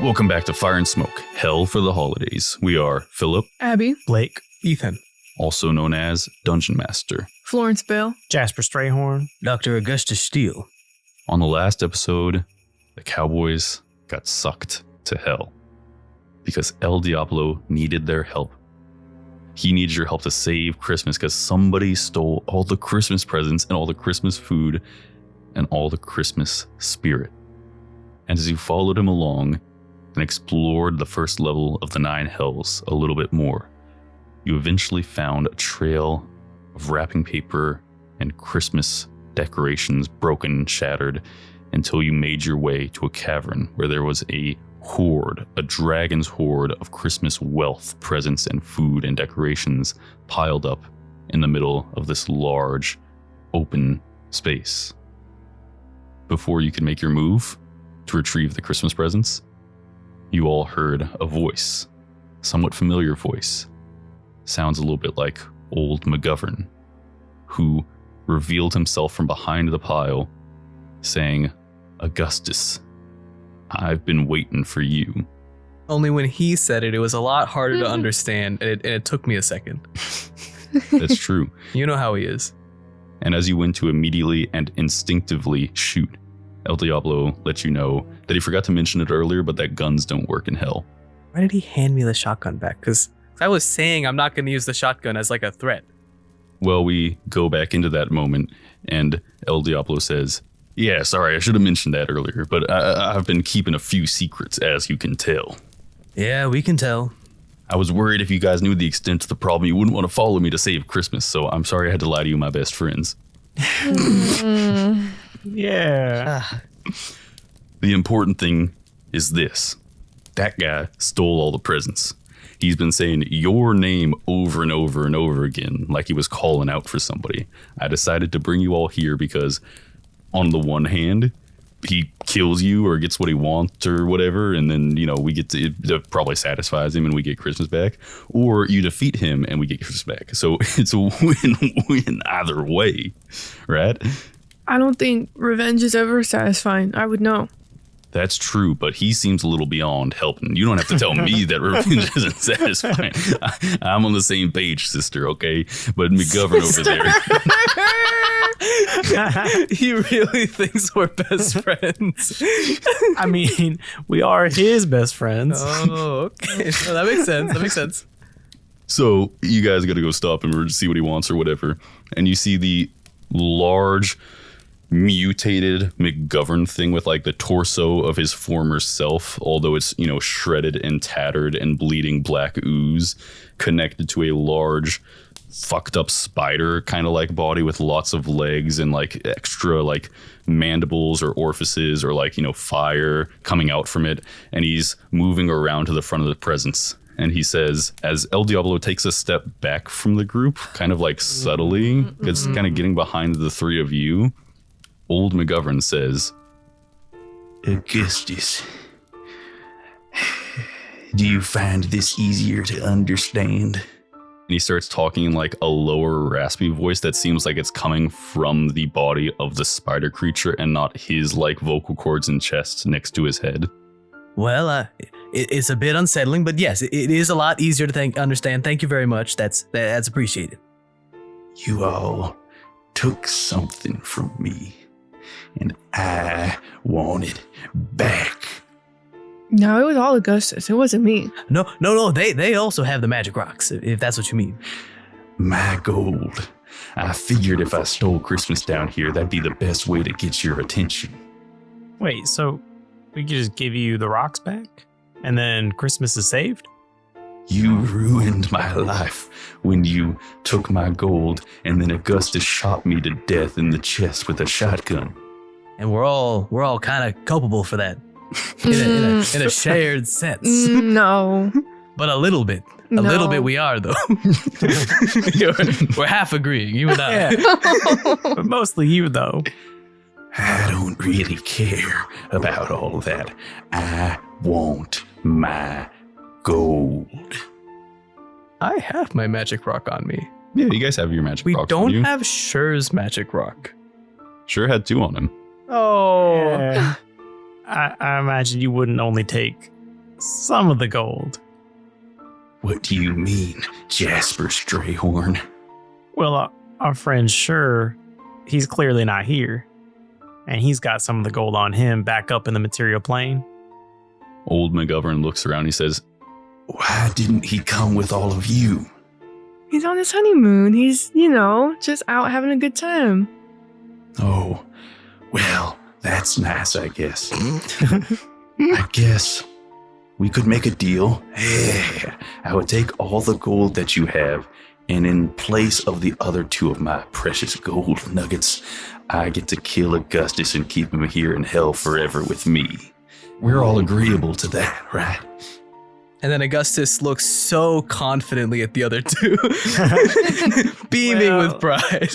Welcome back to Fire and Smoke, Hell for the Holidays. We are Phillip, Abby, Blake, Ethan, also known as Dungeon Master. Florence Bell, Jasper Strayhorn, Dr. Augustus Steele. On the last episode, the Cowboys got sucked to hell because El Diablo needed their help. He needed your help to save Christmas because somebody stole all the Christmas presents and all the Christmas food and all the Christmas spirit. And as you followed him along and explored the first level of the 9 hells a little bit more, you eventually found a trail of wrapping paper and Christmas decorations broken and shattered until you made your way to a cavern where there was a horde, a dragon's horde of Christmas wealth, presents, and food and decorations piled up in the middle of this large, open space. Before you could make your move to retrieve the Christmas presents, you all heard a voice, somewhat familiar voice. Sounds a little bit like old McGovern, who revealed himself from behind the pile, saying, "Augustus, I've been waiting for you." Only when he said it, it was a lot harder to understand, and it took me a second. That's true. You know how he is. And as you went to immediately and instinctively shoot, El Diablo let you know that he forgot to mention it earlier, but that guns don't work in hell. Why did he hand me the shotgun back? Because I was saying I'm not going to use the shotgun as like a threat. Well, we go back into that moment, and El Diablo says, "Yeah, sorry, I should have mentioned that earlier, but I've been keeping a few secrets, as you can tell. Yeah, we can tell. I was worried if you guys knew the extent of the problem, you wouldn't want to follow me to save Christmas, so I'm sorry I had to lie to you, my best friends." Yeah. The important thing is this. That guy stole all the presents. He's been saying your name over and over and over again, like he was calling out for somebody. I decided to bring you all here because, on the one hand, he kills you or gets what he wants or whatever, and then, we get to, it probably satisfies him and we get Christmas back. Or you defeat him and we get Christmas back. So it's a win-win either way, right? I don't think revenge is ever satisfying. I would know. That's true, but he seems a little beyond helping. You don't have to tell me that revenge isn't satisfying. I'm on the same page, sister, okay? But McGovern over there. He really thinks we're best friends. I mean, we are his best friends. Oh, okay. So that makes sense. That makes sense. So you guys got to go stop him or see what he wants or whatever. And you see the large mutated McGovern thing with like the torso of his former self, although it's, shredded and tattered and bleeding black ooze, connected to a large fucked up spider kind of like body with lots of legs and like extra like mandibles or orifices or like, fire coming out from it. And he's moving around to the front of the presents. And he says, as El Diablo takes a step back from the group, kind of like subtly, it's kind of getting behind the three of you, old McGovern says, "Augustus, do you find this easier to understand?" And he starts talking in like a lower raspy voice that seems like it's coming from the body of the spider creature and not his like vocal cords and chest next to his head. Well, it's a bit unsettling, but yes, it is a lot easier to understand. Thank you very much. That's appreciated. You all took something from me, and I want it back. No, it was all Augustus. It wasn't me. No. They also have the magic rocks, if that's what you mean. My gold. I figured if I stole Christmas down here, that'd be the best way to get your attention. Wait, so we could just give you the rocks back? And then Christmas is saved? You ruined my life when you took my gold, and then Augustus shot me to death in the chest with a shotgun. And we're all kind of culpable for that. In a shared sense. No. But a little bit. A little bit we are, though. We're half agreeing, you and I. Yeah. But mostly you, though. I don't really care about all that. I want my gold. I have my magic rock on me. Yeah, you guys have your magic We rocks on don't you. have Sher's magic rock. Sure had 2 on him. Oh. Yeah. I imagine you wouldn't only take some of the gold. What do you mean, Jasper Strayhorn? Well, our friend Sure, he's clearly not here. And he's got some of the gold on him back up in the material plane. Old McGovern looks around. He says, Why didn't he come with all of you? He's on his honeymoon. He's, just out having a good time. Oh, well, that's nice, I guess. I guess we could make a deal. Hey, I would take all the gold that you have, and in place of the other 2 of my precious gold nuggets, I get to kill Augustus and keep him here in hell forever with me. We're all agreeable to that, right? And then Augustus looks so confidently at the other 2, beaming with pride.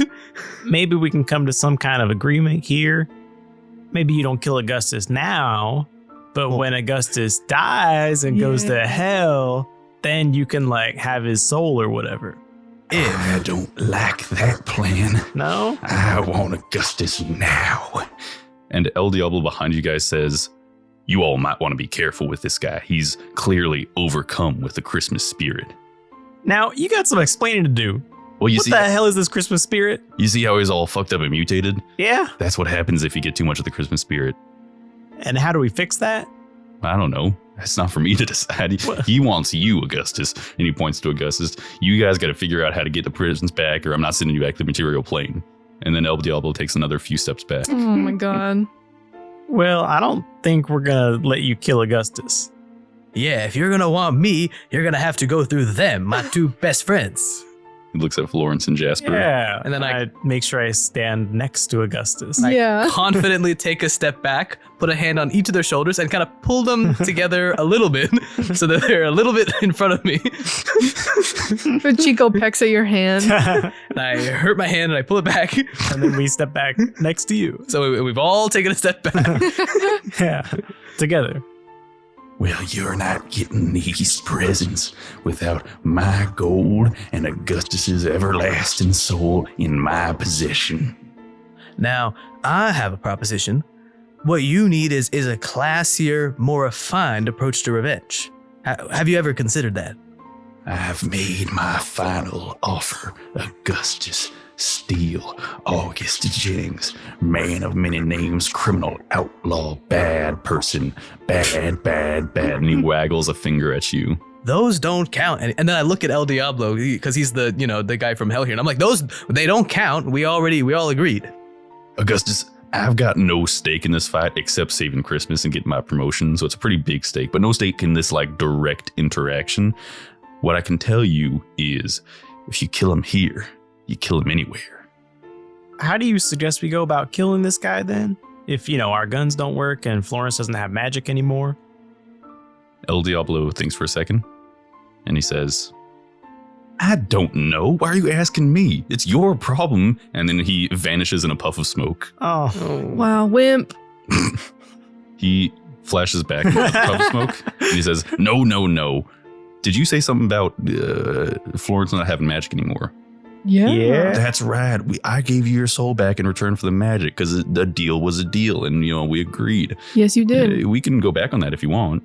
Maybe we can come to some kind of agreement here. Maybe you don't kill Augustus now, but when Augustus dies and goes to hell, then you can have his soul or whatever. I don't like that plan. No? I want Augustus now. and El Diablo behind you guys says, you all might want to be careful with this guy. He's clearly overcome with the Christmas spirit. Now, you got some explaining to do. Well, What the hell is this Christmas spirit? You see how he's all fucked up and mutated? Yeah. That's what happens if you get too much of the Christmas spirit. And how do we fix that? I don't know. That's not for me to decide. He wants you, Augustus. And he points to Augustus. You guys got to figure out how to get the prisons back, or I'm not sending you back to the material plane. And then El Diablo takes another few steps back. Oh my god. Well, I don't think we're going to let you kill Augustus. Yeah, if you're gonna want me, you're gonna have to go through them, my 2 best friends. He looks at Florence and Jasper. Yeah. And then I make sure I stand next to Augustus. Yeah. confidently take a step back, put a hand on each of their shoulders, and kind of pull them together a little bit so that they're a little bit in front of me. But Chico pecks at your hand. And I hurt my hand and I pull it back. And then we step back next to you. So we've all taken a step back. Yeah. Together. Well, you're not getting these presents without my gold and Augustus's everlasting soul in my possession. Now, I have a proposition. What you need is a classier, more refined approach to revenge. Have you ever considered that? I've made my final offer, Augustus Steele, August Jennings, man of many names, criminal, outlaw, bad person, bad. And he waggles a finger at you. Those don't count. And then I look at El Diablo because he's the guy from hell here. And I'm like, they don't count. We all agreed. Augustus, I've got no stake in this fight except saving Christmas and getting my promotion, so it's a pretty big stake, but no stake in this direct interaction. What I can tell you is, if you kill him here, you kill him anywhere. How do you suggest we go about killing this guy then? If, our guns don't work and Florence doesn't have magic anymore? El Diablo thinks for a second, and he says, I don't know. Why are you asking me? It's your problem. And then he vanishes in a puff of smoke. Oh. Wow, wimp. He flashes back in a puff of smoke, and he says, No. Did you say something about Florence not having magic anymore? Yeah. That's right. I gave you your soul back in return for the magic because the deal was a deal, and we agreed. Yes, you did. We can go back on that if you want.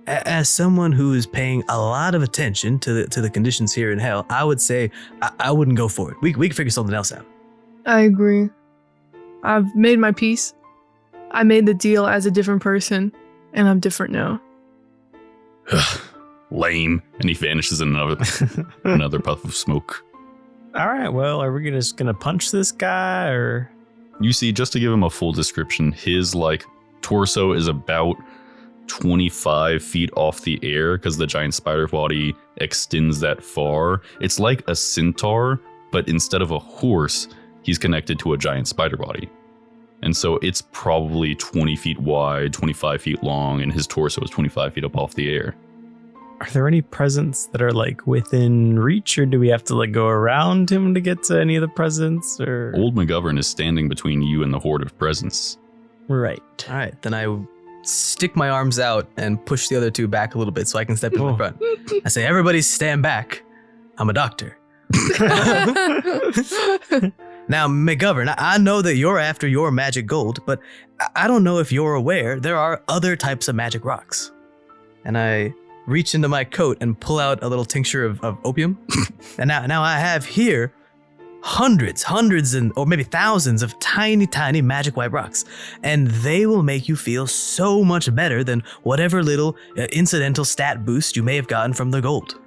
As someone who is paying a lot of attention to the conditions here in hell, I would say I wouldn't go for it. We can figure something else out. I agree. I've made my peace. I made the deal as a different person, and I'm different now. Lame. And he vanishes in another puff of smoke. All right, well, are we just going to punch this guy or? You see, just to give him a full description, his torso is about 25 feet off the air because the giant spider body extends that far. It's like a centaur, but instead of a horse, he's connected to a giant spider body. And so it's probably 20 feet wide, 25 feet long, and his torso is 25 feet up off the air. Are there any presents that are within reach, or do we have to go around him to get to any of the presents? Or Old McGovern is standing between you and the horde of presents. right? All right, then I stick my arms out and push the other 2 back a little bit so I can step in the front. I say, everybody stand back. I'm a doctor. Now, McGovern, I know that you're after your magic gold, but I don't know if you're aware there are other types of magic rocks. And I reach into my coat and pull out a little tincture of opium. And now I have here hundreds or maybe thousands of tiny magic white rocks. And they will make you feel so much better than whatever little incidental stat boost you may have gotten from the gold.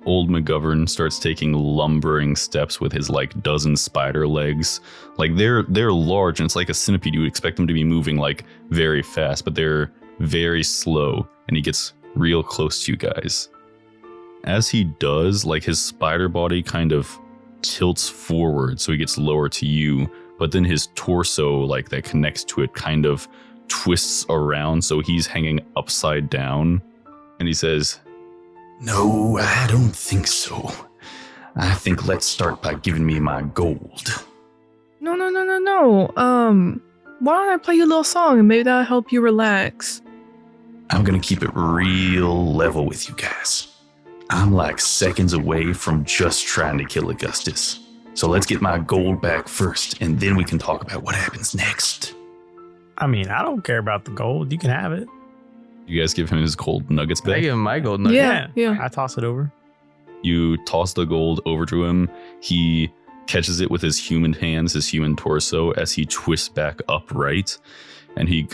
Old McGovern starts taking lumbering steps with his like dozen spider legs. Like they're large and it's like a centipede. You would expect them to be moving like very fast, but they're very slow. And he gets real close to you guys. As he does, like his spider body kind of tilts forward, so he gets lower to you. But then his torso, like that connects to it, kind of twists around, so he's hanging upside down. And he says, No, I don't think so. I think let's start by giving me my gold. No. Why don't I play you a little song and maybe that'll help you relax? I'm gonna keep it real level with you guys. I'm like seconds away from just trying to kill Augustus. So let's get my gold back first, and then we can talk about what happens next. I mean, I don't care about the gold. You can have it. you guys give him his gold nuggets I back. give him my gold nugget. Yeah. I toss it over. You toss the gold over to him. He catches it with his human hands, his human torso, as he twists back upright. And he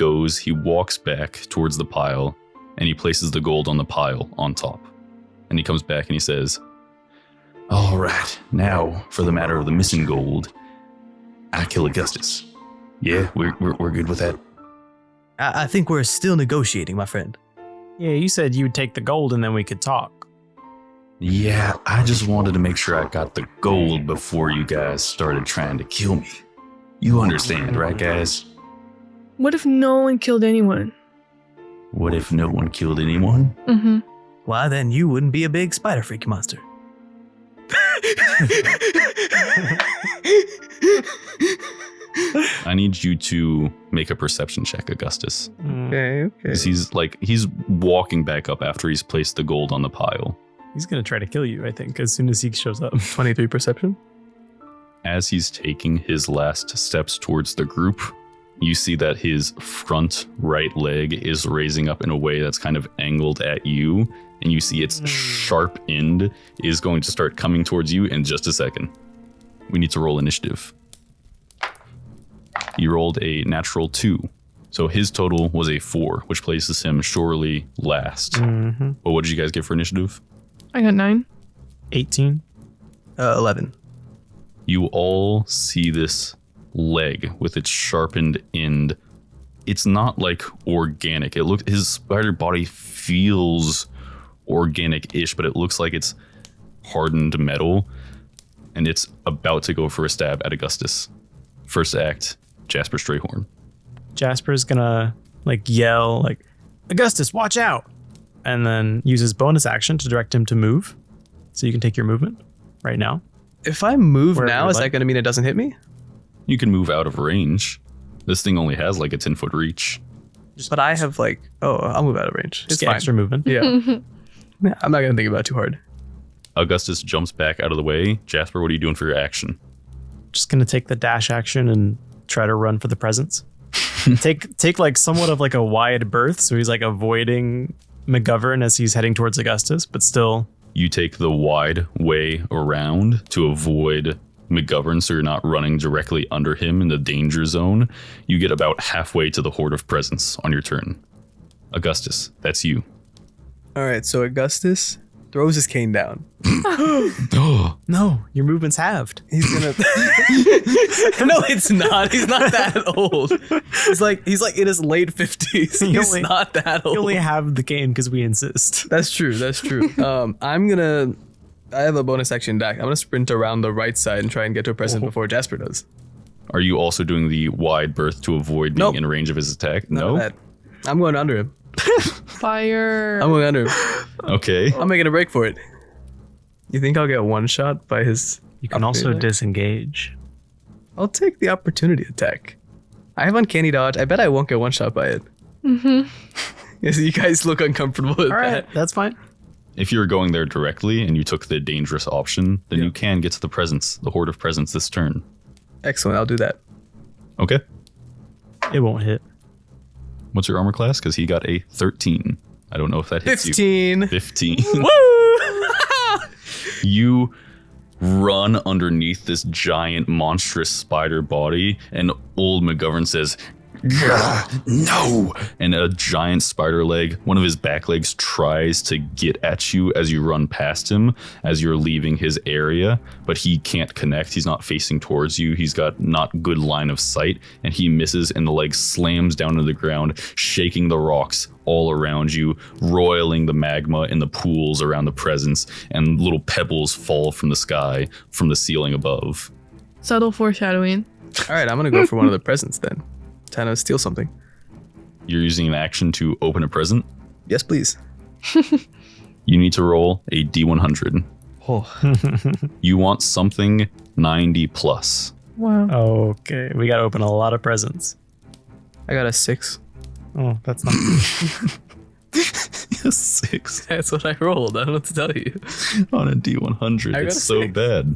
walks back towards the pile, and he places the gold on the pile on top. And he comes back and he says, "All right, now for the matter of the missing gold, I kill Augustus. Yeah, we're good with that." I think we're still negotiating, my friend. Yeah, you said you would take the gold and then we could talk. Yeah, I just wanted to make sure I got the gold before you guys started trying to kill me. You understand, right, guys? What if no one killed anyone? What if no one killed anyone? Mm-hmm. Why, then you wouldn't be a big spider freak monster. I need you to make a perception check, Augustus. Okay. 'Cause he's walking back up after he's placed the gold on the pile. He's going to try to kill you, I think, as soon as he shows up. 23 perception. As he's taking his last steps towards the group, you see that his front right leg is raising up in a way that's kind of angled at you, and you see its sharp end is going to start coming towards you in just a second. We need to roll initiative. You rolled a natural 2, so his total was a 4, which places him surely last. Mm-hmm. But what did you guys get for initiative? I got 9. 18. 11. You all see this leg with its sharpened end. It's not like organic. His spider body feels organic-ish, but it looks like it's hardened metal, and it's about to go for a stab at Augustus. First act, Jasper Strayhorn. Jasper's going to yell Augustus, watch out! And then use his bonus action to direct him to move. So you can take your movement right now. If I move Wherever now, you'd is like. that going to mean it doesn't hit me? You can move out of range. This thing only has like a 10-foot reach. But I have I'll move out of range. Just It's fine. extra movement. Yeah. I'm not going to think about it too hard. Augustus jumps back out of the way. Jasper, what are you doing for your action? Just going to take the dash action and try to run for the presence. take somewhat of a wide berth. So he's avoiding McGovern as he's heading towards Augustus, but still. You take the wide way around to avoid McGovern, so you're not running directly under him in the danger zone. You get about halfway to the Horde of Presence on your turn. Augustus, that's you. All right, so Augustus throws his cane down. No, your movement's halved. He's gonna. No, it's not. He's not that old. He's in his late 50s. He's not that old. You only have the game because we insist. That's true. I have a bonus action deck. I'm gonna sprint around the right side and try and get to a present before Jasper does. Are you also doing the wide berth to avoid being Nope. in range of his attack? None of that. I'm going under him. Fire. I'm going under him. Okay. I'm making a break for it. You think I'll get one shot by his? You can also opportunity attack? disengage. I'll take the opportunity attack. I have uncanny dodge. I bet I won't get one shot by it. Mm-hmm. Yes, you guys look uncomfortable with All right, that. that's fine. If you were going there directly and you took the dangerous option, then you can get to the presence, the Horde of Presence this turn. Excellent. I'll do that. Okay. It won't hit. What's your armor class? Because he got a 13. I don't know if that hits 15. you. 15. Woo! You run underneath this giant, monstrous spider body, and old McGovern says, No! and a giant spider leg, one of his back legs, tries to get at you as you run past him, as you're leaving his area, but he can't connect. He's not facing towards you. He's got not good line of sight, and he misses, and the leg slams down to the ground, shaking the rocks all around you, roiling the magma in the pools around the presence, and little pebbles fall from the sky, from the ceiling above. Subtle foreshadowing. All right, I'm going to go for one of the presents then. Time to steal something. You're using an action to open a present. Yes, please. You need to roll a D100. Oh, You want something 90 plus. Wow. Okay, we gotta open a lot of presents. I got a 6. Oh, that's not good. 6 That's what I rolled. I don't know what to tell you. on a D100. I got It's a so 6. bad.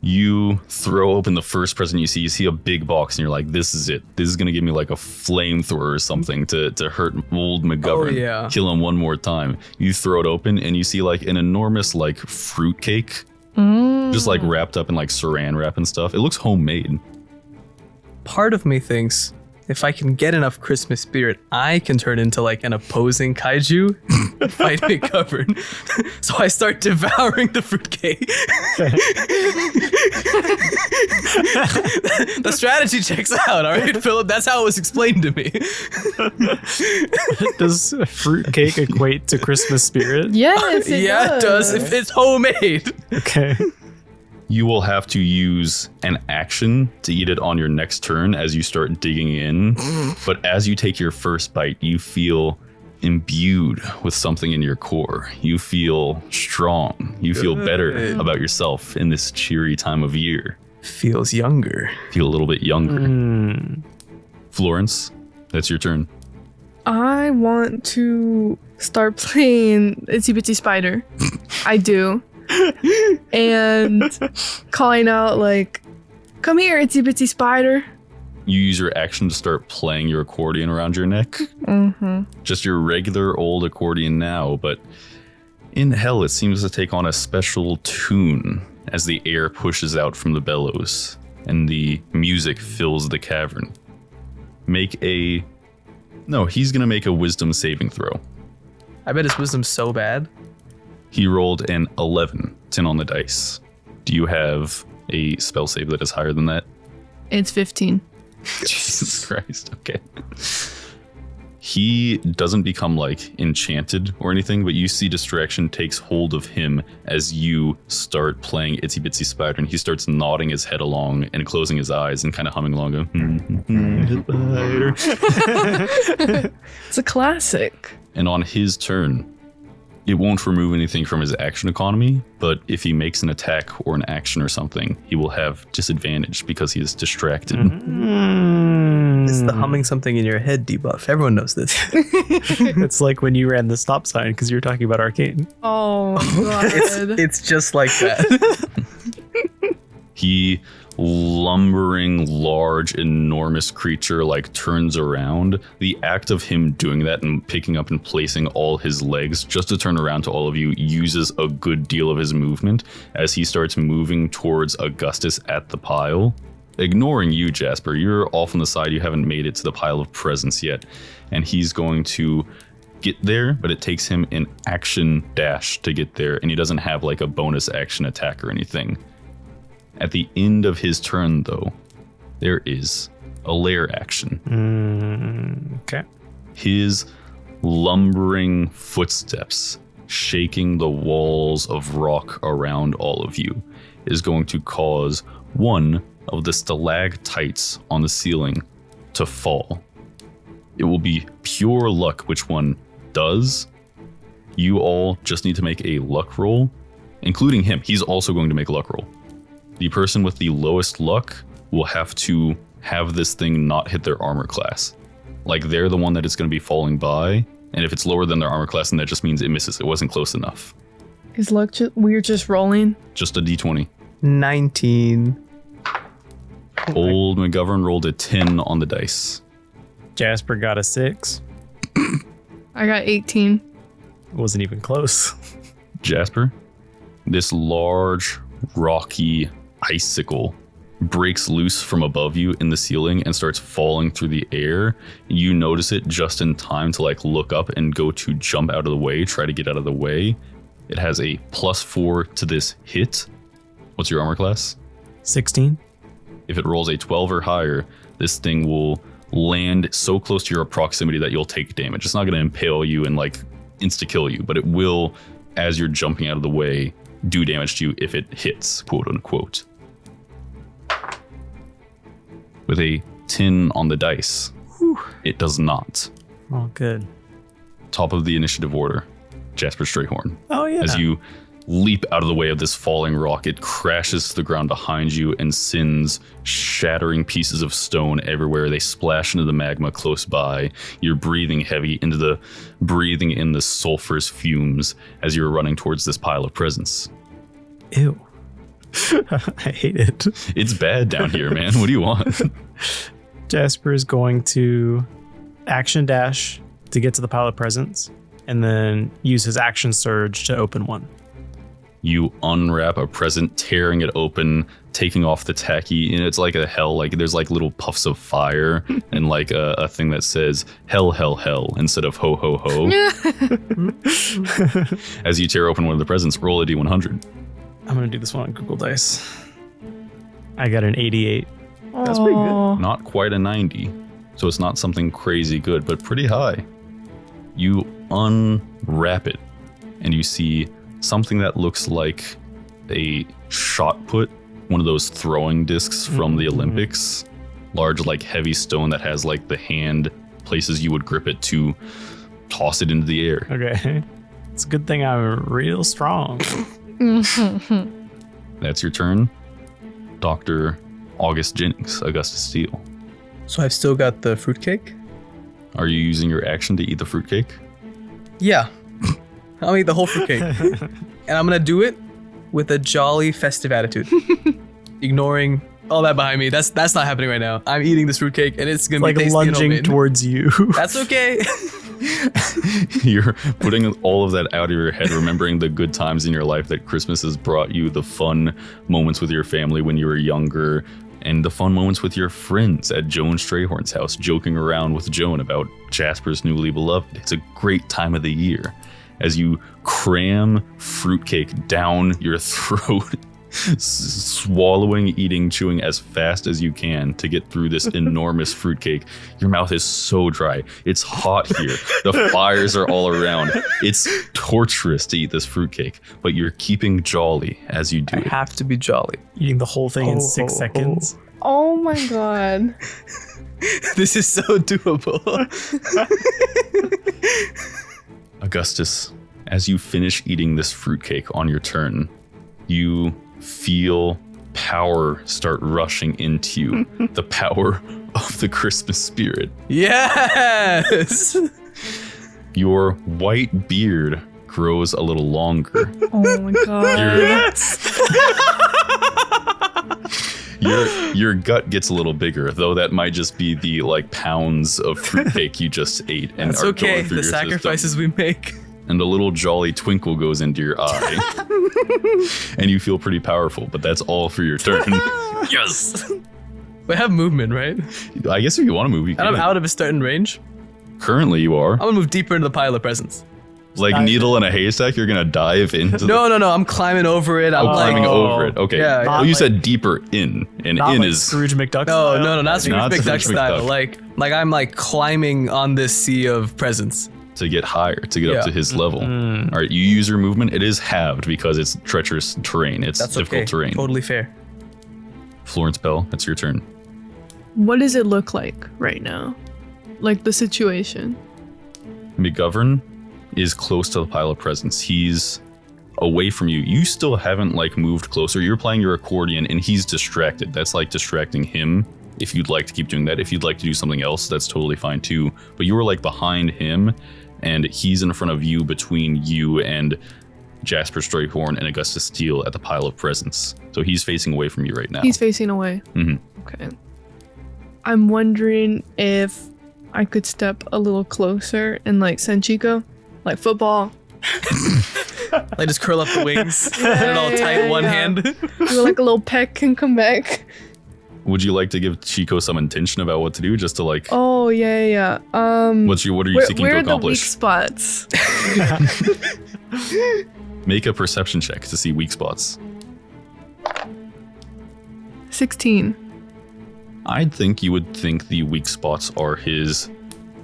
You throw open the first present you see. You see a big box, and you're like, "This is it. This is gonna give me like a flamethrower or something to hurt old McGovern. Oh, yeah. Kill him one more time." You throw it open, and you see like an enormous like fruit cake, just like wrapped up in like saran wrap and stuff. It looks homemade. Part of me thinks if I can get enough Christmas spirit, I can turn into like an opposing kaiju and fight McGovern. So I start devouring the fruitcake. The strategy checks out, all right, Phillip? That's how it was explained to me. Does fruitcake equate to Christmas spirit? Yes, it Yeah, it does if it's homemade. Okay. You will have to use an action to eat it on your next turn as you start digging in. But as you take your first bite, you feel imbued with something in your core. You feel strong. You feel better about yourself in this cheery time of year. Feels younger. Feel a little bit younger. Florence, that's your turn. I want to start playing Itsy Bitsy Spider. I do. And calling out like, "Come here, Itsy Bitsy Spider." You use your action to start playing your accordion around your neck. Mm-hmm. Just your regular old accordion now, but in hell it seems to take on a special tune as the air pushes out from the bellows and the music fills the cavern. He's gonna make a wisdom saving throw. I bet his wisdom's so bad. He rolled an 11, 10 on the dice. Do you have a spell save that is higher than that? It's 15. Jesus Christ, okay. He doesn't become like enchanted or anything, but you see distraction takes hold of him as you start playing Itsy Bitsy Spider, and he starts nodding his head along and closing his eyes and kind of humming along. It's a classic. And on his turn, it won't remove anything from his action economy, but if he makes an attack or an action or something, he will have disadvantage because he is distracted. It's the humming something in your head debuff. Everyone knows this. It's like when you ran the stop sign because you were talking about arcane. Oh, God. It's just like that. He lumbering, large, enormous creature like turns around. The act of him doing that and picking up and placing all his legs just to turn around to all of you uses a good deal of his movement as he starts moving towards Augustus at the pile. Ignoring you, Jasper, you're off on the side. You haven't made it to the pile of presents yet. And he's going to get there, but it takes him an action dash to get there, and he doesn't have like a bonus action attack or anything. At the end of his turn, though, there is a lair action. Okay. His lumbering footsteps, shaking the walls of rock around all of you, is going to cause one of the stalactites on the ceiling to fall. It will be pure luck which one does. You all just need to make a luck roll, including him. He's also going to make a luck roll. The person with the lowest luck will have to have this thing not hit their armor class. Like they're the one that it's going to be falling by, and if it's lower than their armor class, then that just means it misses. It wasn't close enough. Is luck we're just rolling? Just a d20. 19. Old McGovern rolled a 10 on the dice. Jasper got a 6. I got 18. It wasn't even close. Jasper, this large, rocky icicle breaks loose from above you in the ceiling and starts falling through the air. You notice it just in time to like look up and go to jump out of the way, try to get out of the way. It has a +4 to this hit. What's your armor class? 16. If it rolls a 12 or higher, this thing will land so close to your proximity that you'll take damage. It's not going to impale you and like insta-kill you, but it will, as you're jumping out of the way, do damage to you if it hits, quote unquote. With a 10 on the dice, it does not. Oh, good. Top of the initiative order, Jasper Strayhorn. Oh, yeah. As you leap out of the way of this falling rock, it crashes to the ground behind you and sends shattering pieces of stone everywhere. They splash into the magma close by. You're breathing heavy in the sulfurous fumes as you're running towards this pile of presents. Ew. I hate it. It's bad down here, man. What do you want? Jasper is going to action dash to get to the pile of presents and then use his action surge to open one. You unwrap a present, tearing it open, taking off the tacky, and it's like a hell, like there's like little puffs of fire and like a thing that says hell, hell, hell instead of ho, ho, ho. As you tear open one of the presents, roll a D100. I'm going to do this one on Google Dice. I got an 88. That's pretty good. Not quite a 90, so it's not something crazy good, but pretty high. You unwrap it, and you see something that looks like a shot put, one of those throwing discs from the Olympics. Large, like heavy stone that has like the hand places you would grip it to toss it into the air. Okay. It's a good thing I'm real strong. That's your turn. Dr. August Jennings, Augustus Steele. So I've still got the fruitcake? Are you using your action to eat the fruitcake? Yeah. I'll eat the whole fruitcake. And I'm going to do it with a jolly, festive attitude. Ignoring all that behind me. That's not happening right now. I'm eating this fruitcake and it's going to Like be tasty lunging and towards you. That's okay. You're putting all of that out of your head, remembering the good times in your life that Christmas has brought you, the fun moments with your family when you were younger, and the fun moments with your friends at Joan Strayhorn's house, joking around with Joan about Jasper's newly beloved. It's a great time of the year. As you cram fruitcake down your throat, swallowing, eating, chewing as fast as you can to get through this enormous fruitcake. Your mouth is so dry. It's hot here. The fires are all around. It's torturous to eat this fruitcake, but you're keeping jolly as you do I it. have to be jolly. Eating the whole thing in 6 seconds. Oh my god. This is so doable. Augustus, as you finish eating this fruitcake on your turn, you feel power start rushing into you. The power of the Christmas spirit. Yes. Your white beard grows a little longer. Oh my god. Your gut gets a little bigger, though that might just be the like pounds of fruitcake you just ate and It's are okay. going through The your sacrifices system. we make. And a little jolly twinkle goes into your eye. And you feel pretty powerful, but that's all for your turn. Yes. We have movement, right? I guess if you want to move, you And I'm can. out of a certain range. Currently, you are. I'm gonna move deeper into the pile of presents. Like needle in a haystack, you're gonna dive into No. I'm climbing over it. I'm climbing like, over it. Okay. Yeah, Well, not you like- said deeper in, and Not in like is Scrooge McDuck no, style. not Scrooge Not McDuck Scrooge style. McDuck. Like I'm like climbing on this sea of presents. to get higher, to get up Yeah. to his level. All right, you use your movement. It is halved because it's treacherous terrain. It's That's difficult okay. terrain. Totally fair. Florence Bell, it's your turn. What does it look like right now? Like the situation. McGovern is close to the pile of presents. He's away from you. You still haven't like moved closer. You're playing your accordion and he's distracted. That's like distracting him. If you'd like to keep doing that, if you'd like to do something else, that's totally fine too. But you were like behind him and he's in front of you, between you and Jasper Strayhorn and Augustus Steele at the pile of presents. So he's facing away from you right now. He's facing away. Okay. I'm wondering if I could step a little closer and like send Chico, like football. Like just curl up the wings, put it all tight, one hand. Do like a little peck and come back. Would you like to give Chico some intention about what to do, just to like? Oh yeah. What are you seeking where to are the weak accomplish? spots? Make a perception check to see weak spots. 16. I'd think you would think the weak spots are his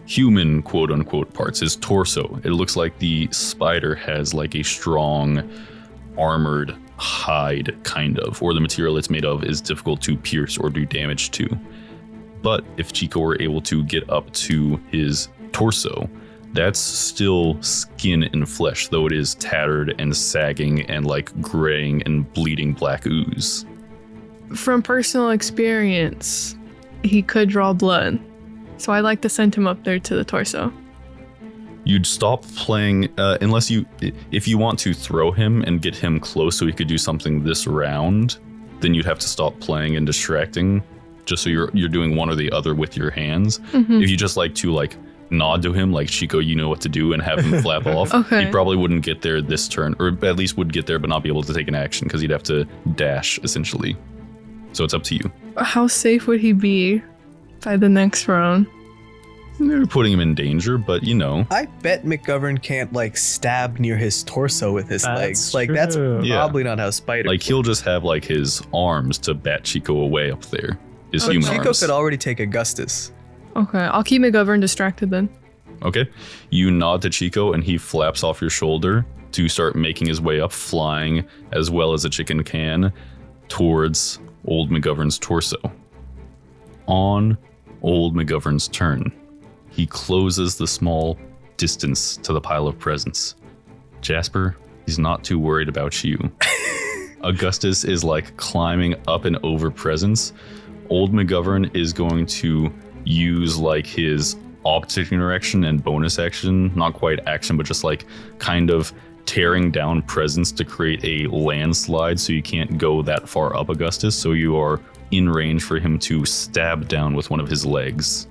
human quote unquote parts, his torso. It looks like the spider has like a strong armored hide, kind of, or the material it's made of is difficult to pierce or do damage to. But if Chico were able to get up to his torso, that's still skin and flesh, though it is tattered and sagging and like graying and bleeding black ooze. From personal experience, he could draw blood. So I'd like to send him up there to the torso. You'd stop playing unless if you want to throw him and get him close so he could do something this round, then you'd have to stop playing and distracting, just so you're doing one or the other with your hands. Mm-hmm. If you just like to like nod to him like, Chico, you know what to do, and have him flap off, Okay. he probably wouldn't get there this turn, or at least would get there but not be able to take an action because he'd have to dash essentially. So it's up to you. How safe would he be by the next round? You're putting him in danger, but you know. I bet McGovern can't like stab near his torso with his That's legs. Like that's true. Yeah. probably not how spiders. Like he'll just have like his arms to bat Chico away up there. His but human Chico arms. could already take Augustus. Okay, I'll keep McGovern distracted then. Okay. You nod to Chico and he flaps off your shoulder to start making his way up, flying as well as a chicken can towards old McGovern's torso. On old McGovern's turn, he closes the small distance to the pile of presents. Jasper, he's not too worried about you. Augustus is like climbing up and over presents. Old McGovern is going to use like his optic interaction and bonus action, not quite action, but just like kind of tearing down presents to create a landslide so you can't go that far up Augustus, so you are in range for him to stab down with one of his legs.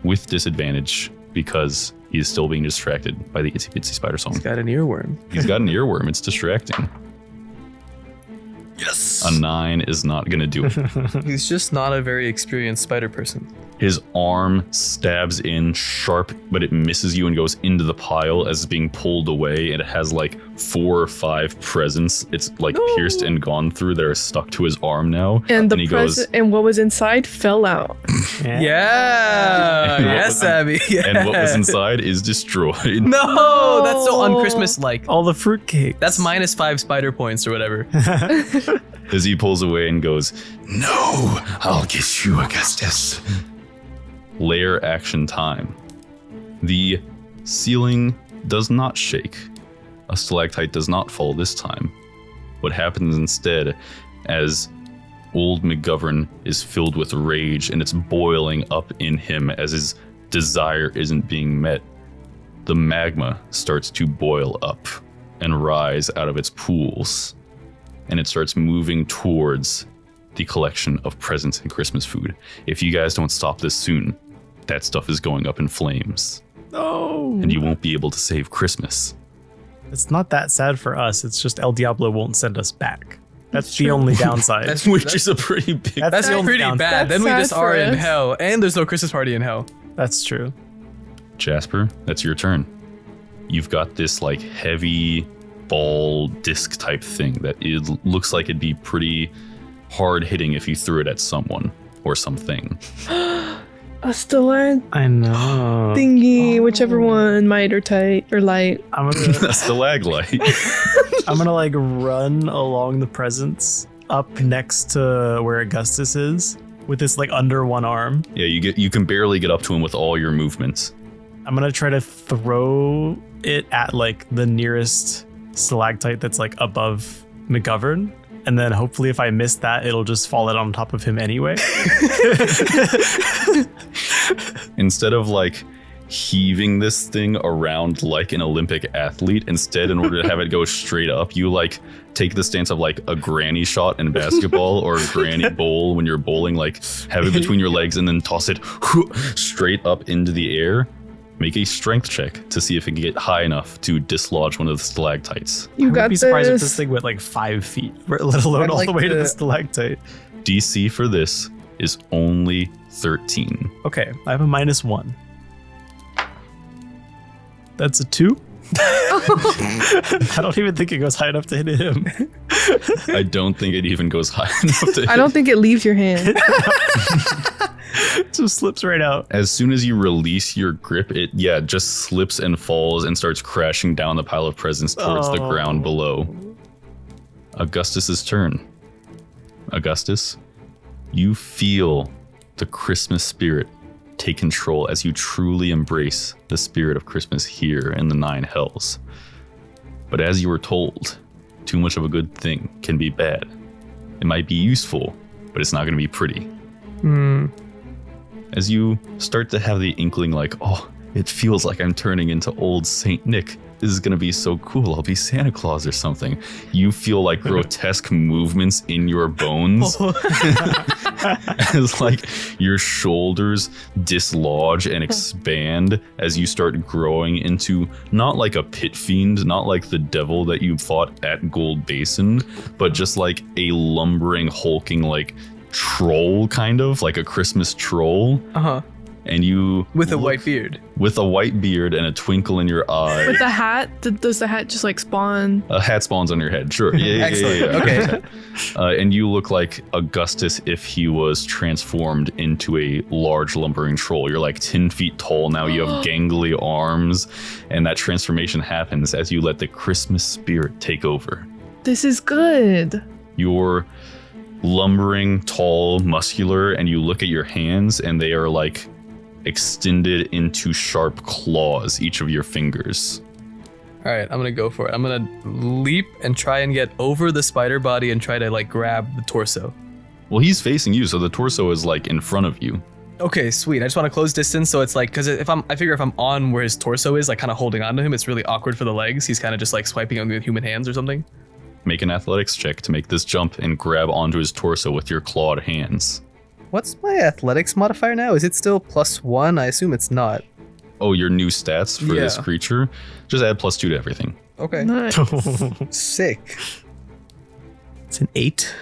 With disadvantage, because he is still being distracted by the itsy bitsy spider song. He's got an earworm. He's got an earworm, it's distracting. Yes. A 9 is not gonna do it. He's just not a very experienced spider person. His arm stabs in sharp, but it misses you and goes into the pile as it's being pulled away. And it has like 4 or 5 presents. It's like pierced and gone through that are stuck to his arm now. And the he goes, present and what was inside fell out. Yeah. And what Yes, was- Abby. Yeah. and what was inside is destroyed. No, that's so un-Christmas-like. All the fruitcake. That's -5 spider points or whatever. As he pulls away and goes, No, I'll get you, Augustus. layer action time. The ceiling does not shake. A stalactite does not fall this time. What happens instead, as old McGovern is filled with rage and it's boiling up in him as his desire isn't being met, the magma starts to boil up and rise out of its pools, and it starts moving towards the collection of presents and Christmas food. If you guys don't stop this soon, that stuff is going up in flames, No. and you won't be able to save Christmas. It's not that sad for us. It's just El Diablo won't send us back. That's the only downside. Which is a pretty big... That's the only pretty downside. bad. Then we That's just sad are for in us. hell, and there's no Christmas party in hell. That's true. Jasper, that's your turn. You've got this like heavy ball disc type thing that it looks like it'd be pretty hard hitting if you threw it at someone or something. A stalactite I know. thingy, whichever one, might or tight or light. I'm gonna A stalagmite. I'm gonna like run along the presents up next to where Augustus is with this like under one arm. Yeah, you can barely get up to him with all your movements. I'm gonna try to throw it at like the nearest stalactite that's like above McGovern. And then hopefully if I miss that, it'll just fall out on top of him anyway. Instead of like heaving this thing around like an Olympic athlete, instead, in order to have it go straight up, you like take the stance of like a granny shot in basketball or a granny bowl when you're bowling, like have it between your legs and then toss it straight up into the air. Make a strength check to see if it can get high enough to dislodge one of the stalactites. You I got would be surprised if this. this thing went like 5 feet, let alone I'd all like the way to to- the stalactite. DC for this is only 13. Okay, I have a -1. That's a 2. I don't even think it goes high enough to hit him. I don't think it even goes high enough to hit. I don't think it leaves your hand. It just slips right out. As soon as you release your grip, it just slips and falls and starts crashing down the pile of presents towards the ground below. Augustus's turn. Augustus, you feel the Christmas spirit take control as you truly embrace the spirit of Christmas here in the 9 hells. But as you were told, too much of a good thing can be bad. It might be useful, but it's not going to be pretty. As you start to have the inkling like, oh, it feels like I'm turning into old Saint Nick. This is going to be so cool. I'll be Santa Claus or something. You feel like grotesque movements in your bones. As like your shoulders dislodge and expand as you start growing into not like a pit fiend, not like the devil that you fought at Gold Basin, but just like a lumbering, hulking, like troll, kind of like a Christmas troll. And you With a look- white beard. with a white beard and a twinkle in your eye. With the hat, does the hat just like spawn? A hat spawns on your head. Sure. Yeah. Excellent. Okay. And you look like Augustus if he was transformed into a large lumbering troll. You're like 10 feet tall now. You have gangly arms, and that transformation happens as you let the Christmas spirit take over. This is good. You're lumbering, tall, muscular, and you look at your hands, and they are like extended into sharp claws, each of your fingers. All right, I'm gonna go for it. I'm gonna leap and try and get over the spider body and try to like grab the torso. Well, he's facing you, so the torso is like in front of you. Okay, sweet. I just want to close distance, so it's like, because I figure if I'm on where his torso is, like kind of holding on to him, it's really awkward for the legs. He's kind of just like swiping on with human hands or something. Make an athletics check to make this jump and grab onto his torso with your clawed hands. What's my athletics modifier now? Is it still +1? I assume it's not. Oh, your new stats for this Yeah. creature? Just add +2 to everything. Okay. Nice. Sick. It's an 8.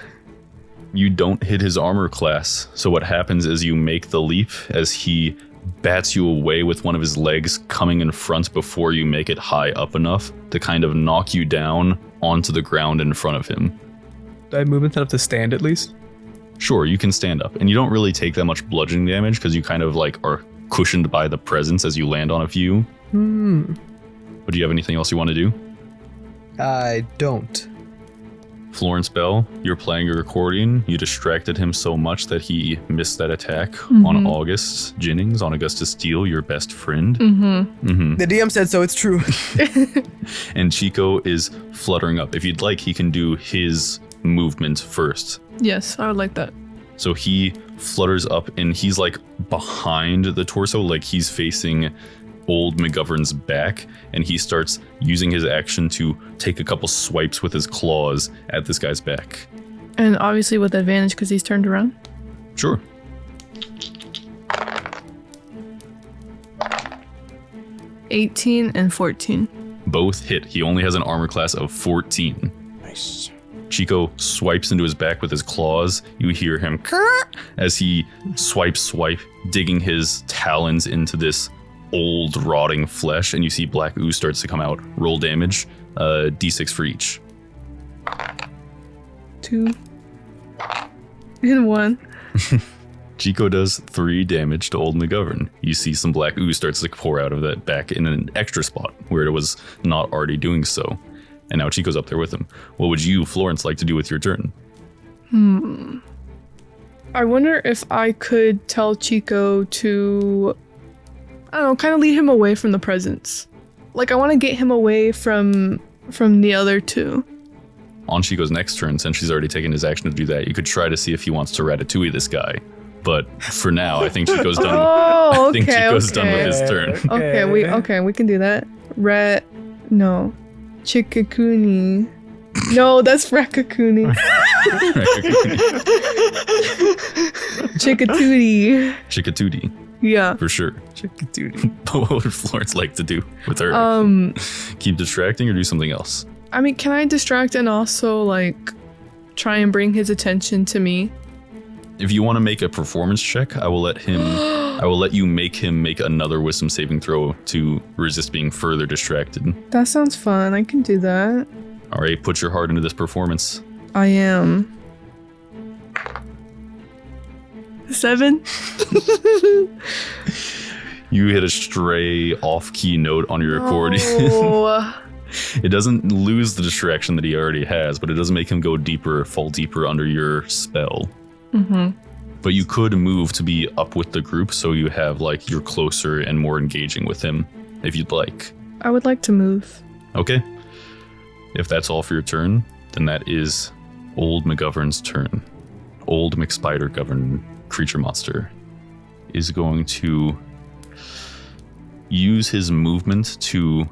You don't hit his armor class, so what happens is you make the leap as he bats you away with one of his legs coming in front before you make it high up enough to kind of knock you down onto the ground in front of him. Do I have movement enough to stand at least? Sure, you can stand up, and you don't really take that much bludgeoning damage because you kind of like are cushioned by the presence as you land on a few. But do you have anything else you want to do? I don't. Florence Bell, you're playing your accordion. You distracted him so much that he missed that attack on August Jennings, on Augustus Steele, your best friend. The DM said so, it's true. And Chico is fluttering up. If you'd like, he can do his movement first. Yes, I would like that. So he flutters up and he's like behind the torso, like he's facing old McGovern's back, and he starts using his action to take a couple swipes with his claws at this guy's back. And obviously with advantage because he's turned around. Sure. $18 and 14. Both hit. He only has an armor class of 14. Nice. Chico swipes into his back with his claws. You hear him as he swipe, digging his talons into this old rotting flesh, and you see black ooze starts to come out. Roll damage, d6 for each. 2 and 1. Chico does 3 damage to old McGovern. You see some black ooze starts to pour out of that back in an extra spot where it was not already doing so. And now Chico's up there with him. What would you, Florence, like to do with your turn? I wonder if I could tell Chico to, I don't know, kind of lead him away from the presents. Like, I want to get him away from the other two. On Chico's next turn, since she's already taken his action to do that, you could try to see if he wants to ratatouille this guy. But for now, I think Chico's done. Oh, I think okay, Chico's done with okay. his turn. Okay, we can do that. Chikakuni. No, that's Raccacoonie. Chickatootie. Chickatootie, Yeah. for sure. Chickatootie. But what would Florence like to do with her? Keep distracting or do something else? I mean, can I distract and also like try and bring his attention to me? If you want to make a performance check, I will let you make him make another wisdom saving throw to resist being further distracted. That sounds fun. I can do that. All right, put your heart into this performance. I am. 7. You hit a stray off-key note on your accordion. Oh. It doesn't lose the distraction that he already has, but it doesn't make him go deeper, fall deeper under your spell. Mm-hmm. But you could move to be up with the group, so you have like you're closer and more engaging with him, if you'd like. I would like to move. Okay. If that's all for your turn, then that is Old McGovern's turn. Old McSpider-Govern creature monster is going to use his movement to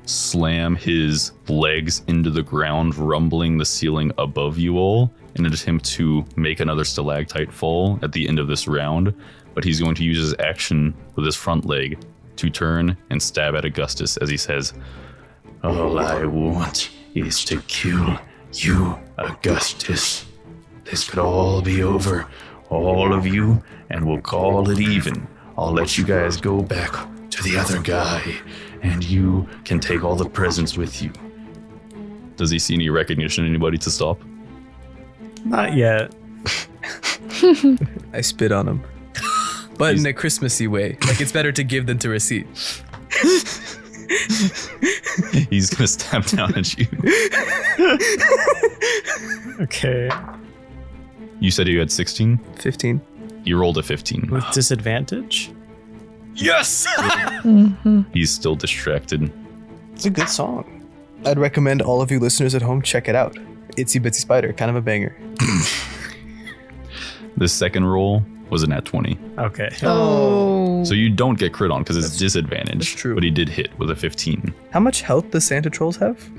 slam his legs into the ground, rumbling the ceiling above you all in an attempt to make another stalactite fall at the end of this round. But he's going to use his action with his front leg to turn and stab at Augustus as he says, All I want is to kill you, Augustus. This could all be over, all of you, and we'll call it even. I'll let you guys go back to the other guy, and you can take all the presents with you. does he see any recognition, anybody to stop? Not yet. I spit on him. But in a Christmassy way. Like, it's better to give than to receive. He's gonna stab down at you. Okay. You said you had 16? 15. You rolled a 15. With disadvantage? Yes! He's still distracted. It's a good song. I'd recommend all of you listeners at home check it out. Itsy Bitsy Spider, kind of a banger. The second roll was a nat 20. Okay. Oh. So you don't get crit on because it's disadvantage. that's true. But he did hit with a 15. How much health does Santa Trolls have?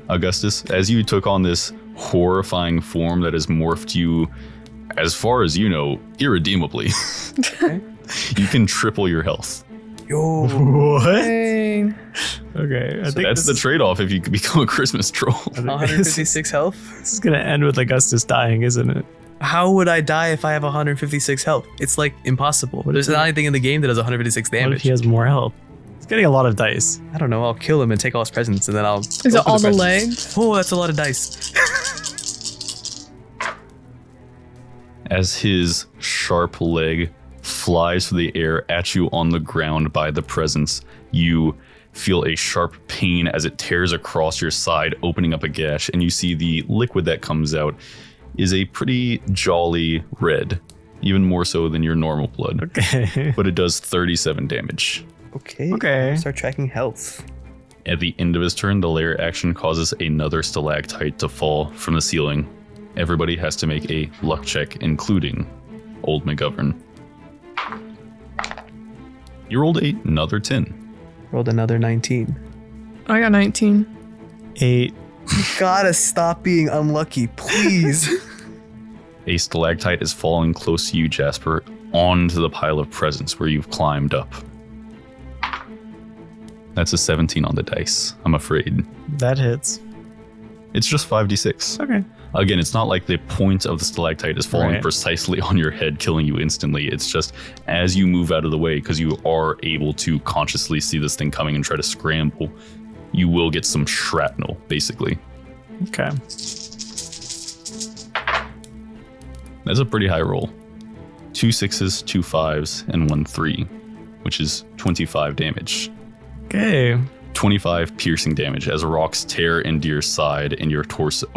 Augustus, as you took on this horrifying form that has morphed you, as far as you know, irredeemably, Okay. you can triple your health. Yo. What? Dang. Okay. I So that's the trade-off if you could become a Christmas troll. 156 health? This is gonna end with Augustus dying, isn't it? How would I die if I have 156 health? It's like impossible. There's not anything in the game that does 156 What if damage. he has more health? He's getting a lot of dice. I don't know. I'll kill him and take all his presents, and then I'll. Is it all the legs? Oh, that's a lot of dice. As his sharp leg flies through the air at you on the ground by the presence, you feel a sharp pain as it tears across your side, opening up a gash, and you see the liquid that comes out is a pretty jolly red, even more so than your normal blood, Okay. but it does 37 damage. Okay. Okay. Start tracking health. At the end of his turn, the lair action causes another stalactite to fall from the ceiling. Everybody has to make a luck check, including Old McGovern. You rolled another 10. Rolled another 19. I got 19. 8. You gotta stop being unlucky, please. A stalactite is falling close to you, Jasper, onto the pile of presents where you've climbed up. That's a 17 on the dice, I'm afraid. That hits. It's just 5d6. Okay. Again, it's not like the point of the stalactite is falling Right. precisely on your head, killing you instantly. It's just as you move out of the way, because you are able to consciously see this thing coming and try to scramble, you will get some shrapnel, basically. Okay. That's a pretty high roll. 2 6s, 2 5s, and 1 3, which is 25 damage. Okay. 25 piercing damage as rocks tear into your side and your torso.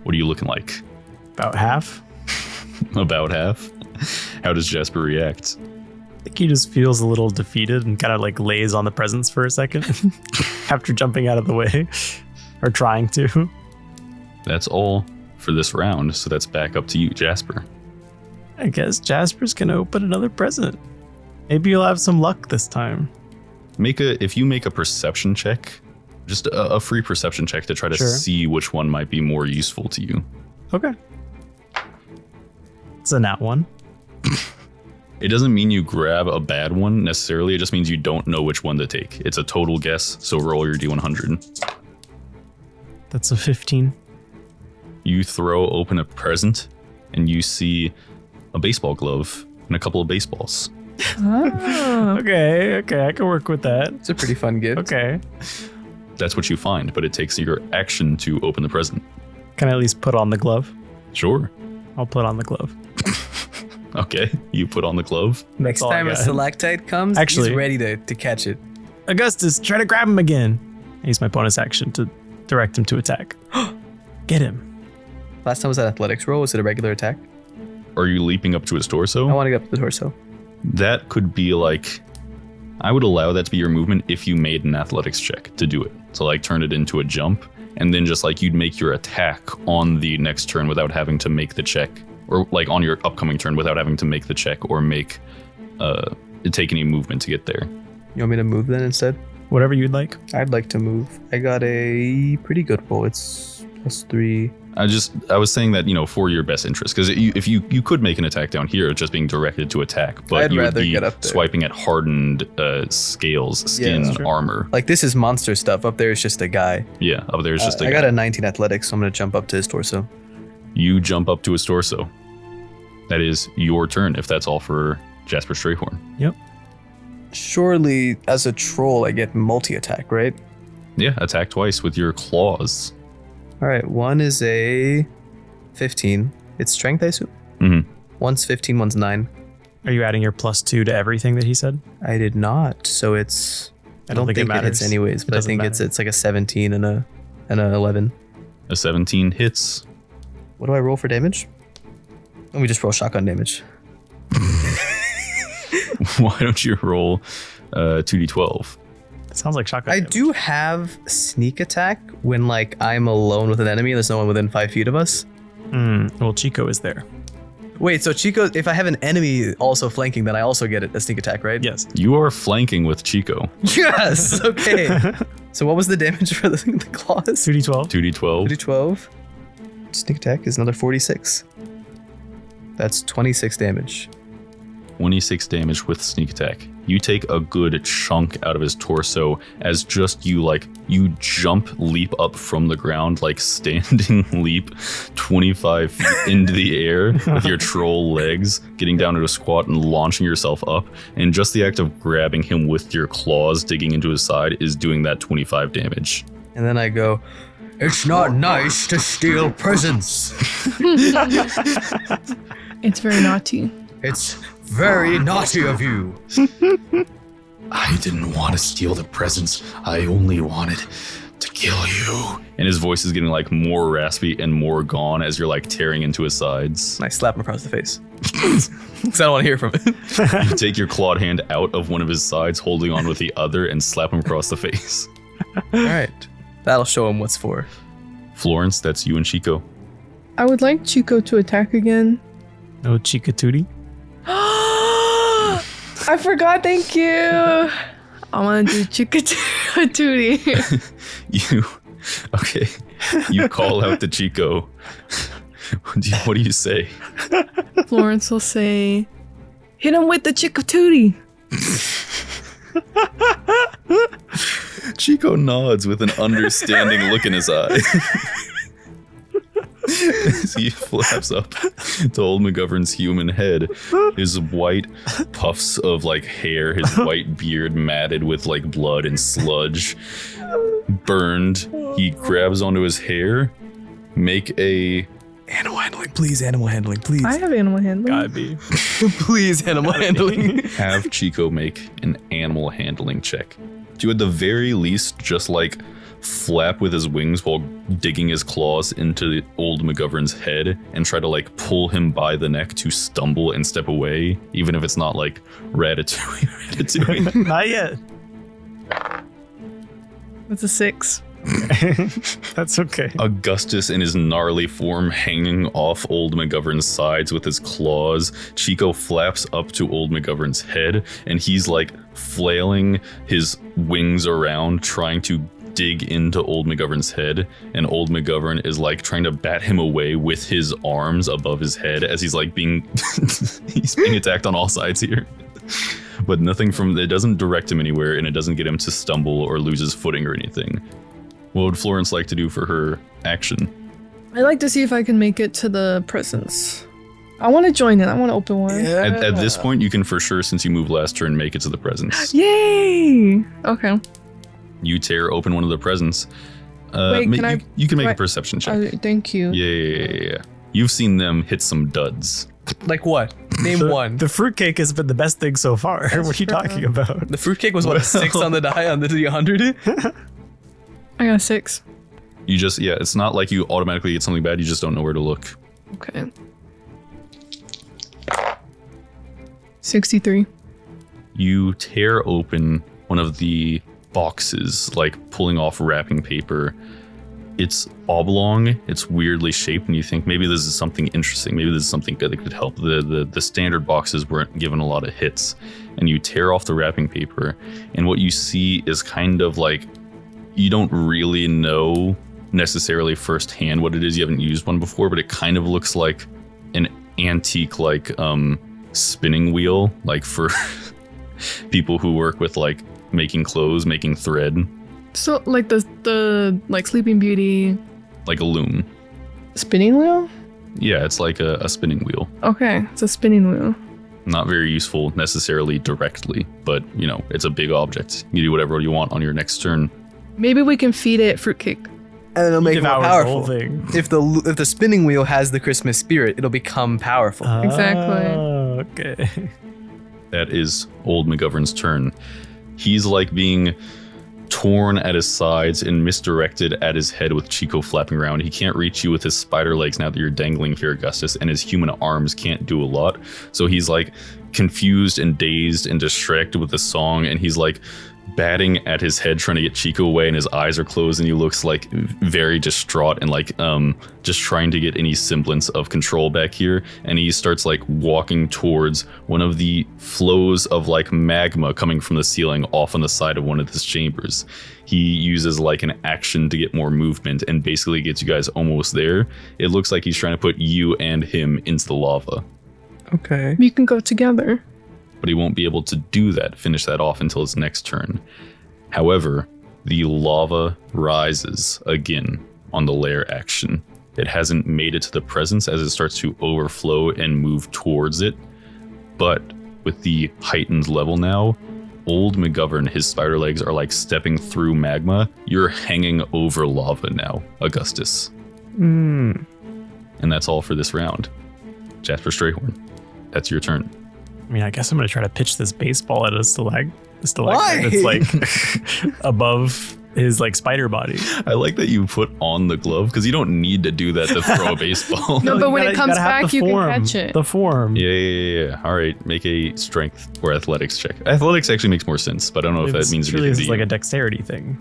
What are you looking like? About half. About half? How does Jasper react? I think he just feels a little defeated and kind of like lays on the presents for a second after jumping out of the way or trying to. That's all for this round, so that's back up to you, Jasper. I guess Jasper's gonna open another present. Maybe you'll have some luck this time. If you make a perception check, Just a free perception check to try to Sure. see which one might be more useful to you. Okay. It's a nat one. It doesn't mean you grab a bad one necessarily. It just means you don't know which one to take. It's a total guess, so roll your D100. That's a 15. You throw open a present, and you see a baseball glove and a couple of baseballs. Oh. Okay, I can work with that. It's a pretty fun gift. Okay. That's what you find, but it takes your action to open the present. Can I at least put on the glove? Sure. I'll put on the glove. Okay, you put on the glove. Next all I time a got. stalactite comes, Actually- he's ready to catch it. Augustus, try to grab him again. I use my bonus action to direct him to attack. Get him. Last time was an athletics roll. Was it a regular attack? Are you leaping up to his torso? I want to get up to the torso. That could be like, I would allow that to be your movement if you made an athletics check to do it. So like turn it into a jump, and then just like you'd make your attack on the next turn without having to make the check, or like on your upcoming turn without having to make the check or make take any movement to get there. You want me to move then instead? Whatever you'd like. I'd like to move. I got a pretty good roll. It's +3. I was saying that, you know, for your best interest, because if you could make an attack down here, just being directed to attack, but I'd you would rather be get up there. swiping at hardened scales, skin, Yeah. Sure. armor. Like this is monster stuff. Up there is just a guy. Yeah, up there's just a I guy. got a 19 athletics, so I'm gonna jump up to his torso. You jump up to his torso. That is your turn, if that's all for Jasper Strayhorn. Surely, as a troll, I get multi-attack, right? Yeah, attack twice with your claws. All right, one is a 15. It's strength, I assume. Mhm. One's 15, one's 9. Are you adding your +2 to everything that he said? I did not, so it's. I don't think it hits matters. anyways, but I doesn't think matter. it's like a 17 and a 11. A 17 hits. What do I roll for damage? Let me just roll shotgun damage. Why don't you roll 2d12? It sounds like shotgun. I damage. do have sneak attack when like I'm alone with an enemy and there's no one within 5 feet of us. Well, Chico is there. Wait, so Chico, if I have an enemy also flanking, then I also get a sneak attack, right? Yes. You are flanking with Chico. Yes. Okay. So what was the damage for the claws? 2d12. 2d12. 2d12. Sneak attack is another 46. That's 26 damage. 26 damage with sneak attack. You take a good chunk out of his torso as just you jump, leap up from the ground, like standing leap 25 feet into the air with your troll legs, getting down to a squat and launching yourself up. And just the act of grabbing him with your claws, digging into his side, is doing that 25 damage. And then I go, it's not nice to steal presents. It's very naughty. It's very naughty of you. I didn't want to steal the presents. I only wanted to kill you. And his voice is getting like more raspy and more gone as you're like tearing into his sides. And I slap him across the face. Because I don't want to hear from it. You take your clawed hand out of one of his sides, holding on with the other, and slap him across the face. All right. That'll show him what's for. Florence, that's you and Chico. I would like Chico to attack again. No Chica Tootie. I forgot, thank you. I want to do Chica Tootie. Okay. You call out to Chico. What do you say? Florence will say, hit him with the Chica Tootie. Chico nods with an understanding look in his eye. As he flaps up to old McGovern's human head, his white puffs of like hair, his white beard matted with like blood and sludge, burned. He grabs onto his hair. Make a Animal handling, please. Animal handling, please. I have animal handling. Gotta be. Please, animal handling. have Chico make an animal handling check. To at the very least just like flap with his wings while digging his claws into the old McGovern's head and try to like pull him by the neck to stumble and step away, even if it's not like ratatouille. Not yet. It's a 6. That's okay. Augustus in his gnarly form hanging off old McGovern's sides with his claws. Chico flaps up to old McGovern's head and he's like flailing his wings around, trying to dig into old McGovern's head, and old McGovern is like trying to bat him away with his arms above his head as he's like being he's being attacked on all sides here. But nothing from it doesn't direct him anywhere, and it doesn't get him to stumble or lose his footing or anything. What would Florence like to do for her action? I'd like to see if I can make it to the presents. I want to join in. I want to open one. At this point, you can for sure, since you moved last turn, make it to the presents. Yay! Okay. You tear open one of the presents. Wait, you can make a Right. perception check. Thank you. Yeah. You've seen them hit some duds. Like what? Name one. The fruitcake has been the best thing so far. What are you talking about? The fruitcake was what, 6 on the die on the 100? I got a 6. You just, it's not like you automatically get something bad. You just don't know where to look. Okay. 63. You tear open one of the boxes, like pulling off wrapping paper. It's oblong, it's weirdly shaped, and you think maybe this is something interesting, maybe this is something good that could help. The standard boxes weren't given a lot of hits, and you tear off the wrapping paper, and what you see is kind of like, you don't really know necessarily firsthand what it is. You haven't used one before, but it kind of looks like an antique like spinning wheel, like for people who work with like making clothes, making thread. So like the like Sleeping Beauty Like a loom. spinning wheel? Yeah, it's like a spinning wheel. Okay, it's a spinning wheel. Not very useful necessarily directly, but you know, it's a big object. You do whatever you want on your next turn. Maybe we can feed it fruitcake. And it'll make it more Devours the whole powerful. thing. If the spinning wheel has the Christmas spirit, it'll become powerful. Exactly. Oh, okay. That is old McGovern's turn. He's like being torn at his sides and misdirected at his head with Chico flapping around. He can't reach you with his spider legs now that you're dangling here, Augustus, and his human arms can't do a lot. So he's like confused and dazed and distracted with the song, and he's like batting at his head trying to get Chico away, and his eyes are closed, and he looks like very distraught and like just trying to get any semblance of control back here. And he starts like walking towards one of the flows of like magma coming from the ceiling off on the side of one of his chambers. He uses like an action to get more movement and basically gets you guys almost there. It looks like he's trying to put you and him into the lava, Okay. We can go together. but he won't be able to do that, finish that off until his next turn. However, the lava rises again on the lair action. It hasn't made it to the presence as it starts to overflow and move towards it, but with the heightened level now, old McGovern, his spider legs are like stepping through magma. You're hanging over lava now, Augustus. And that's all for this round. Jasper Strayhorn, that's your turn. I mean, I guess I'm gonna try to pitch this baseball at a stalagmite Why? that's like above his like spider body. I like that you put on the glove because you don't need to do that to throw a baseball. No, but You when gotta- it comes gotta have back, the you form, can catch it. The form. Yeah. All right, make a strength or athletics check. Athletics actually makes more sense, but I don't know if that means really anything is to like you. a dexterity thing.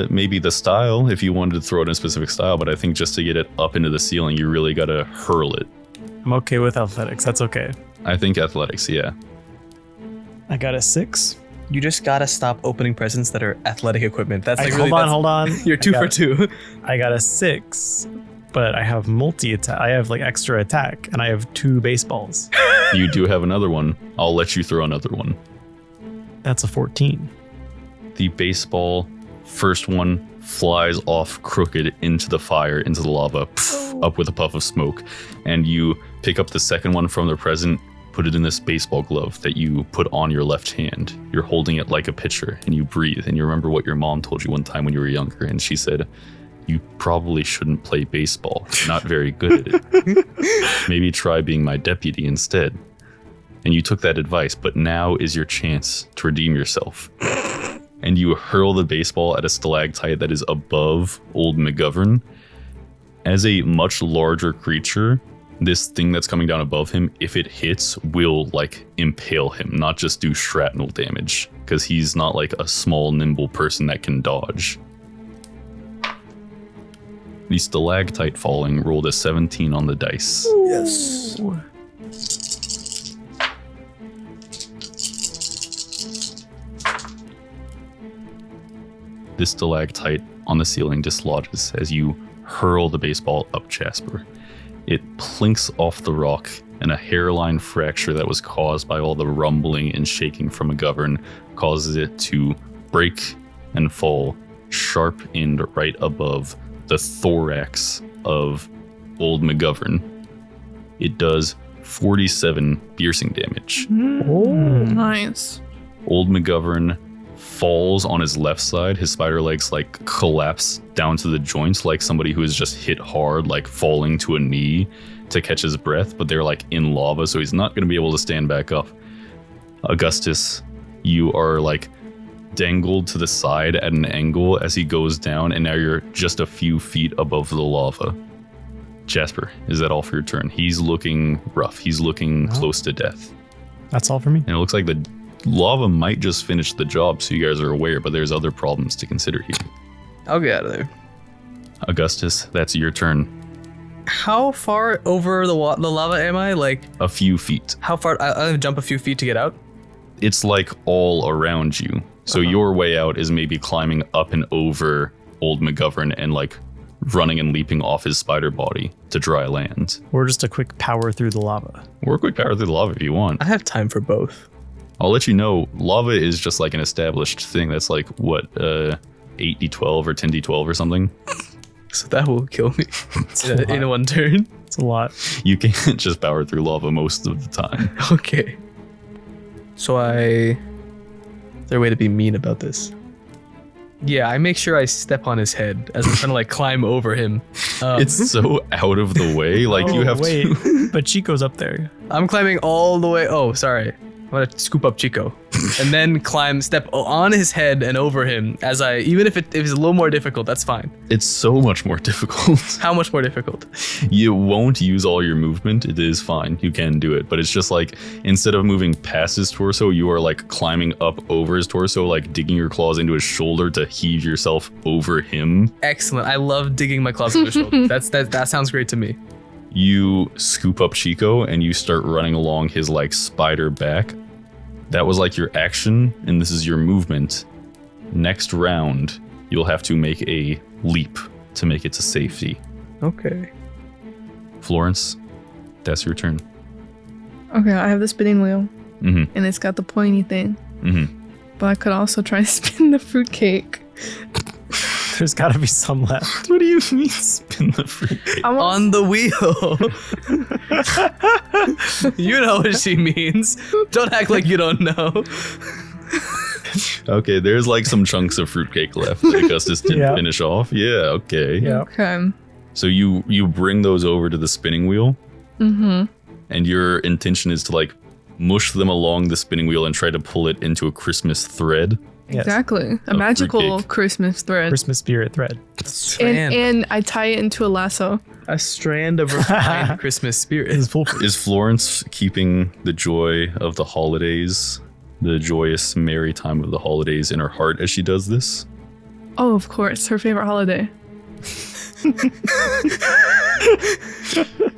Maybe the style if you wanted to throw it in a specific style, but I think just to get it up into the ceiling, you really got to hurl it. I'm okay with athletics. That's okay. I think athletics, yeah. I got a 6. You just gotta stop opening presents that are athletic equipment. That's like really, hold on. You're two for two. I got a 6, but I have multi-attack. I have like extra attack, and I have 2 baseballs. You do have another one. I'll let you throw another one. That's a 14. The baseball, first one, flies off crooked into the fire, into the lava, up with a puff of smoke. And you pick up the second one from the present, put it in this baseball glove that you put on your left hand. You're holding it like a pitcher, and you breathe. And you remember what your mom told you one time when you were younger, and she said, you probably shouldn't play baseball. You're not very good at it. Maybe try being my deputy instead. And you took that advice, but now is your chance to redeem yourself. And you hurl the baseball at a stalactite that is above old McGovern. As a much larger creature, this thing that's coming down above him, if it hits, will like impale him, not just do shrapnel damage, because he's not like a small, nimble person that can dodge. The stalactite falling rolled a 17 on the dice. Yes. This stalactite on the ceiling dislodges as you hurl the baseball up Jasper. It plinks off the rock, and a hairline fracture that was caused by all the rumbling and shaking from McGovern causes it to break and fall sharp-end right above the thorax of old McGovern. It does 47 piercing damage. Nice. Old McGovern falls on his left side. His spider legs like collapse down to the joints like somebody who is just hit hard, like falling to a knee to catch his breath, but they're like in lava, so he's not going to be able to stand back up. Augustus, you are like dangled to the side at an angle as he goes down, and now you're just a few feet above the lava. Jasper, is that all for your turn? He's looking rough. He's looking close to death. That's all for me. And it looks like the lava might just finish the job, so you guys are aware, but there's other problems to consider here. I'll get out of there. Augustus, that's your turn. How far over the lava am I? Like, A few feet. how far? I'll jump a few feet to get out. It's like all around you. So your way out is maybe climbing up and over old McGovern and like running and leaping off his spider body to dry land. Or just a quick power through the lava. Or a quick power through the lava if you want. I have time for both. I'll let you know, lava is just like an established thing. That's like, what, 8d12 or 10d12 or something? So that will kill me in one turn. It's a lot. You can't just power through lava most of the time. Okay. So is there a way to be mean about this? Yeah, I make sure I step on his head as I'm trying to like climb over him. It's so out of the way. Like you have to... But Chico's up there. I'm climbing all the way. Oh, sorry. I'm gonna scoop up Chico and then step on his head and over him even if it's a little more difficult, that's fine. It's so much more difficult. How much more difficult? You won't use all your movement. It is fine. You can do it. But it's just like, instead of moving past his torso, you are like climbing up over his torso, like digging your claws into his shoulder to heave yourself over him. Excellent. I love digging my claws into his shoulder. That sounds great to me. You scoop up Chico and you start running along his like spider back. That was like your action, and this is your movement. Next round, you'll have to make a leap to make it to safety. Okay. Florence, that's your turn. Okay, I have the spinning wheel, Mm-hmm. and it's got the pointy thing. Mm-hmm. But I could also try to spin the fruitcake. There's got to be some left. What do you mean spin the fruit? On the wheel. You know what she means. Don't act like you don't know. Okay, there's like some chunks of fruitcake left that Augustus didn't finish off. Yeah, okay. Yeah. Okay. So you bring those over to the spinning wheel, Mm-hmm. and your intention is to like mush them along the spinning wheel and try to pull it into a Christmas thread. Yes. Exactly. A A magical fruitcake. Christmas thread. Christmas spirit thread. And I tie it into a lasso. A strand of refined Christmas spirit. It's full. Is Florence keeping the joy of the holidays, the joyous, merry time of the holidays in her heart as she does this? Oh, of course. Her favorite holiday.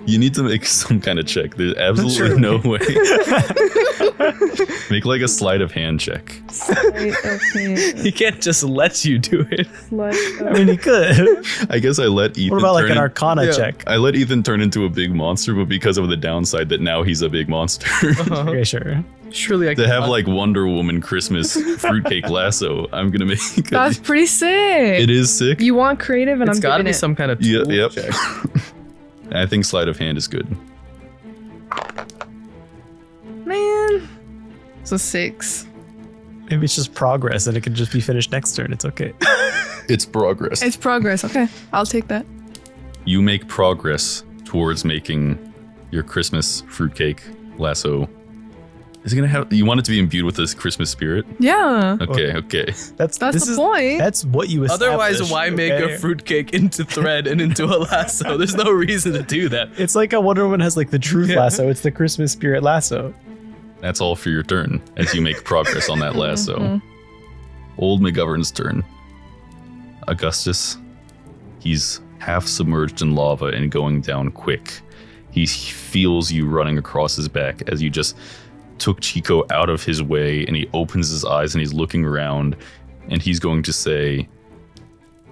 You need to make some kind of check. There's absolutely no way. Make like a sleight of hand check. He can't just let you do it. I mean, he could. I guess I let Ethan What about like turn an in- Arcana check? I let Ethan turn into a big monster, but because of the downside that now he's a big monster. Okay, sure. Surely I To can have like Wonder Woman Christmas fruitcake lasso, I'm gonna make That's pretty sick. it is sick. You want creative, and It's I'm got to giving be it. some kind of Yep, tool yep. check. I think sleight of hand is good. Man. It's a 6. Maybe it's just progress and it can just be finished next turn. It's okay. It's progress. It's progress. Okay. I'll take that. You make progress towards making your Christmas fruitcake lasso. Is it gonna have? You want it to be imbued with this Christmas spirit? Yeah. Okay. That's the point. That's what you Otherwise, established, why make okay? a fruitcake into thread and into a lasso? There's no reason to do that. It's like a Wonder Woman has like the truth Yeah. lasso. It's the Christmas spirit lasso. That's all for your turn as you make progress on that lasso. Mhm. Old McGovern's turn. Augustus, he's half submerged in lava and going down quick. He feels you running across his back as you just took Chico out of his way, and he opens his eyes and he's looking around, and he's going to say,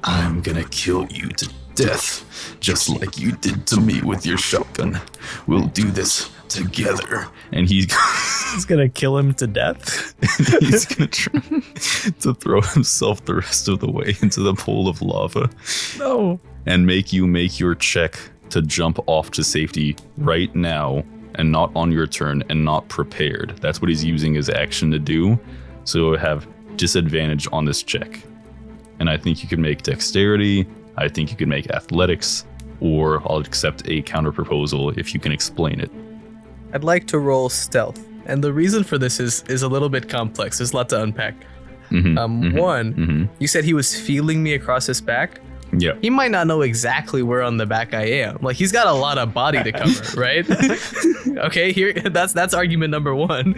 I'm gonna kill you to death, just like you did to me with your shotgun. We'll do this together. And he's gonna kill him to death. he's gonna try to throw himself the rest of the way into the pool of lava. No. And make you make your check to jump off to safety right now, and not on your turn, and not prepared. That's what he's using his action to do. So have disadvantage on this check. And I think you can make dexterity. I think you can make athletics, or I'll accept a counter proposal if you can explain it. I'd like to roll stealth. And the reason for this is a little bit complex. There's a lot to unpack. One, you said he was feeling me across his back. Yeah. He might not know exactly where on the back I am. Like, he's got a lot of body to cover, right? Okay, here that's argument number one.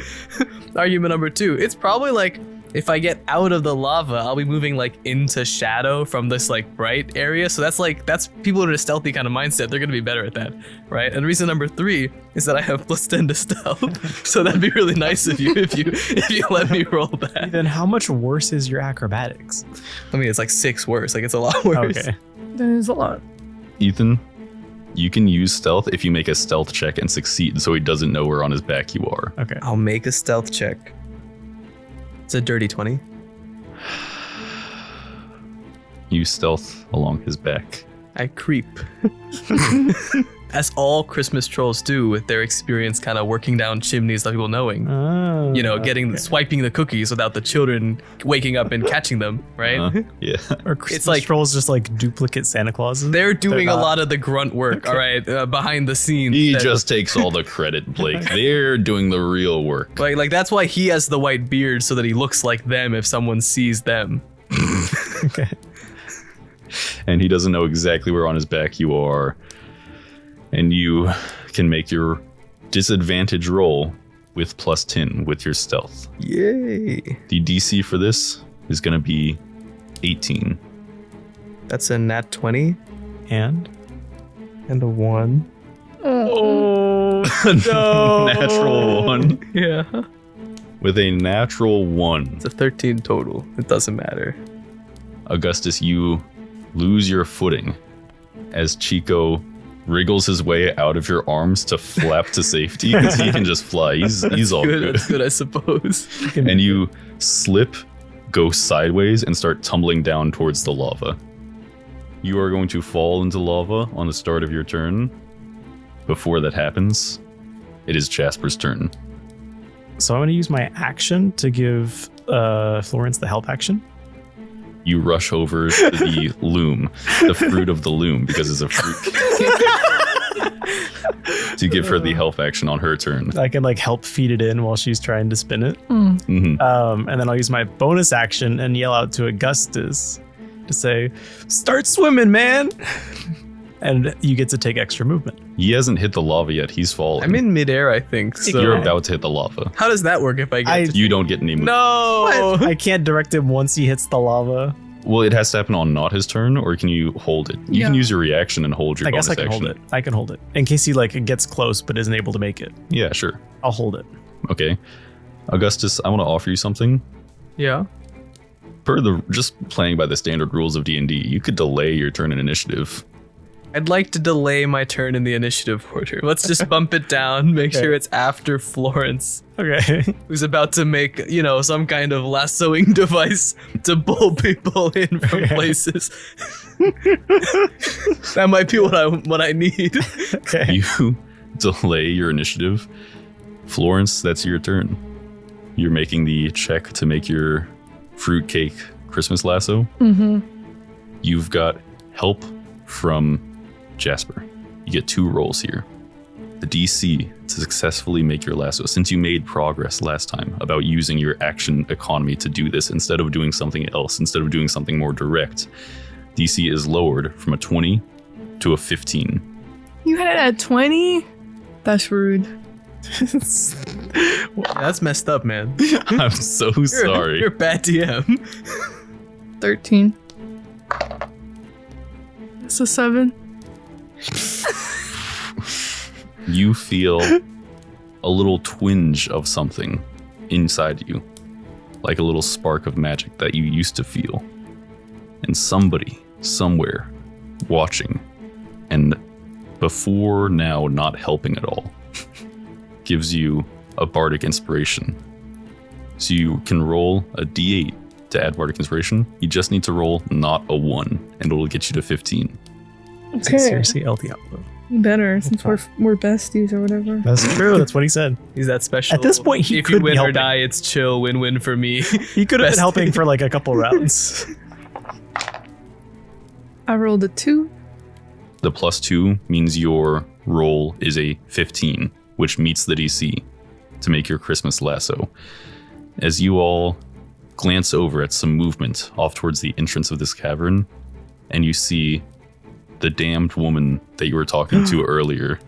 Argument number two, it's probably like if I get out of the lava, I'll be moving like into shadow from this like bright area. So that's people with a stealthy kind of mindset. They're gonna be better at that, right? And reason number three is that I have +10 to stealth. So that'd be really nice of you if you let me roll that. Then how much worse is your acrobatics? I mean, it's like 6 worse. Like, it's a lot worse. Okay. That is a lot. Ethan, you can use stealth if you make a stealth check and succeed, so he doesn't know where on his back you are. Okay. I'll make a stealth check. It's a dirty 20. Use stealth along his back. I creep. As all Christmas trolls do with their experience kind of working down chimneys without people knowing. Oh, Swiping the cookies without the children waking up and catching them, right? Yeah. Or Christmas It's like- trolls just like duplicate Santa Clauses. They're doing a not- lot of the grunt work, all right, behind the scenes. He that- just takes all the credit, Blake. They're doing the real work. like that's why he has the white beard, so that he looks like them if someone sees them. Okay. And he doesn't know exactly where on his back you are. And you can make your disadvantage roll with +10 with your stealth. Yay! The DC for this is going to be 18. That's a nat 20 And and a 1. oh no, Natural 1. Yeah. With a natural 1. It's a 13 total. It doesn't matter. Augustus, you lose your footing as Chico wriggles his way out of your arms to flap to safety, because he can just fly. He's all good. That's good, I suppose. And you slip, go sideways, and start tumbling down towards the lava. You are going to fall into lava on the start of your turn. Before that happens, it is Jasper's turn. So I'm going to use my action to give Florence the help action. You rush over to the loom, the fruit of the loom, because it's a fruit. To give her the help action on her turn. I can like help feed it in while she's trying to spin it. Mhm. And then I'll use my bonus action and yell out to Augustus to say, "Start swimming, man!" And you get to take extra movement. He hasn't hit the lava yet. He's fallen. I'm in midair, I think. So You're about to hit the lava. how does that work if I get to... You don't get any movement. No! I can't direct him once he hits the lava. Well, it has to happen on not his turn, or can you hold it? You can Yeah. use your reaction and hold your I bonus guess I can action. hold it. I can hold it in case he like gets close but isn't able to make it. Yeah, sure. I'll hold it. Okay. Augustus, I want to offer you something. Yeah. Per the just playing by the standard rules of D&D, you could delay your turn in initiative. I'd like to delay my turn in the initiative order. Let's just bump it down, make sure it's after Florence, Okay. who's about to make, some kind of lassoing device to pull people in from places. That might be what I need. Okay. You delay your initiative. Florence, that's your turn. You're making the check to make your fruitcake Christmas lasso. Mm-hmm. You've got help from Jasper. You get 2 rolls here. The DC to successfully make your lasso, since you made progress last time about using your action economy to do this instead of doing something else, instead of doing something more direct, DC is lowered from a 20 to a 15. You had it at 20? That's rude. That's messed up, man. I'm so sorry. You're a bad DM. 13. It's a 7. You feel a little twinge of something inside you, like a little spark of magic that you used to feel. And somebody somewhere watching, and before now not helping at all, gives you a bardic inspiration. So you can roll a d8 to add bardic inspiration. You just need to roll not a 1, and it'll get you to 15. Okay. Seriously, El Diablo. Better, since we're besties or whatever. That's true. That's what he said. He's that special. At this point, he if could you be win or helping. die, it's chill, win-win for me. He could have been Bestie. helping for like a couple rounds. I rolled a 2. The +2 means your roll is a 15, which meets the DC to make your Christmas lasso. As you all glance over at some movement off towards the entrance of this cavern, and you see the damned woman that you were talking to earlier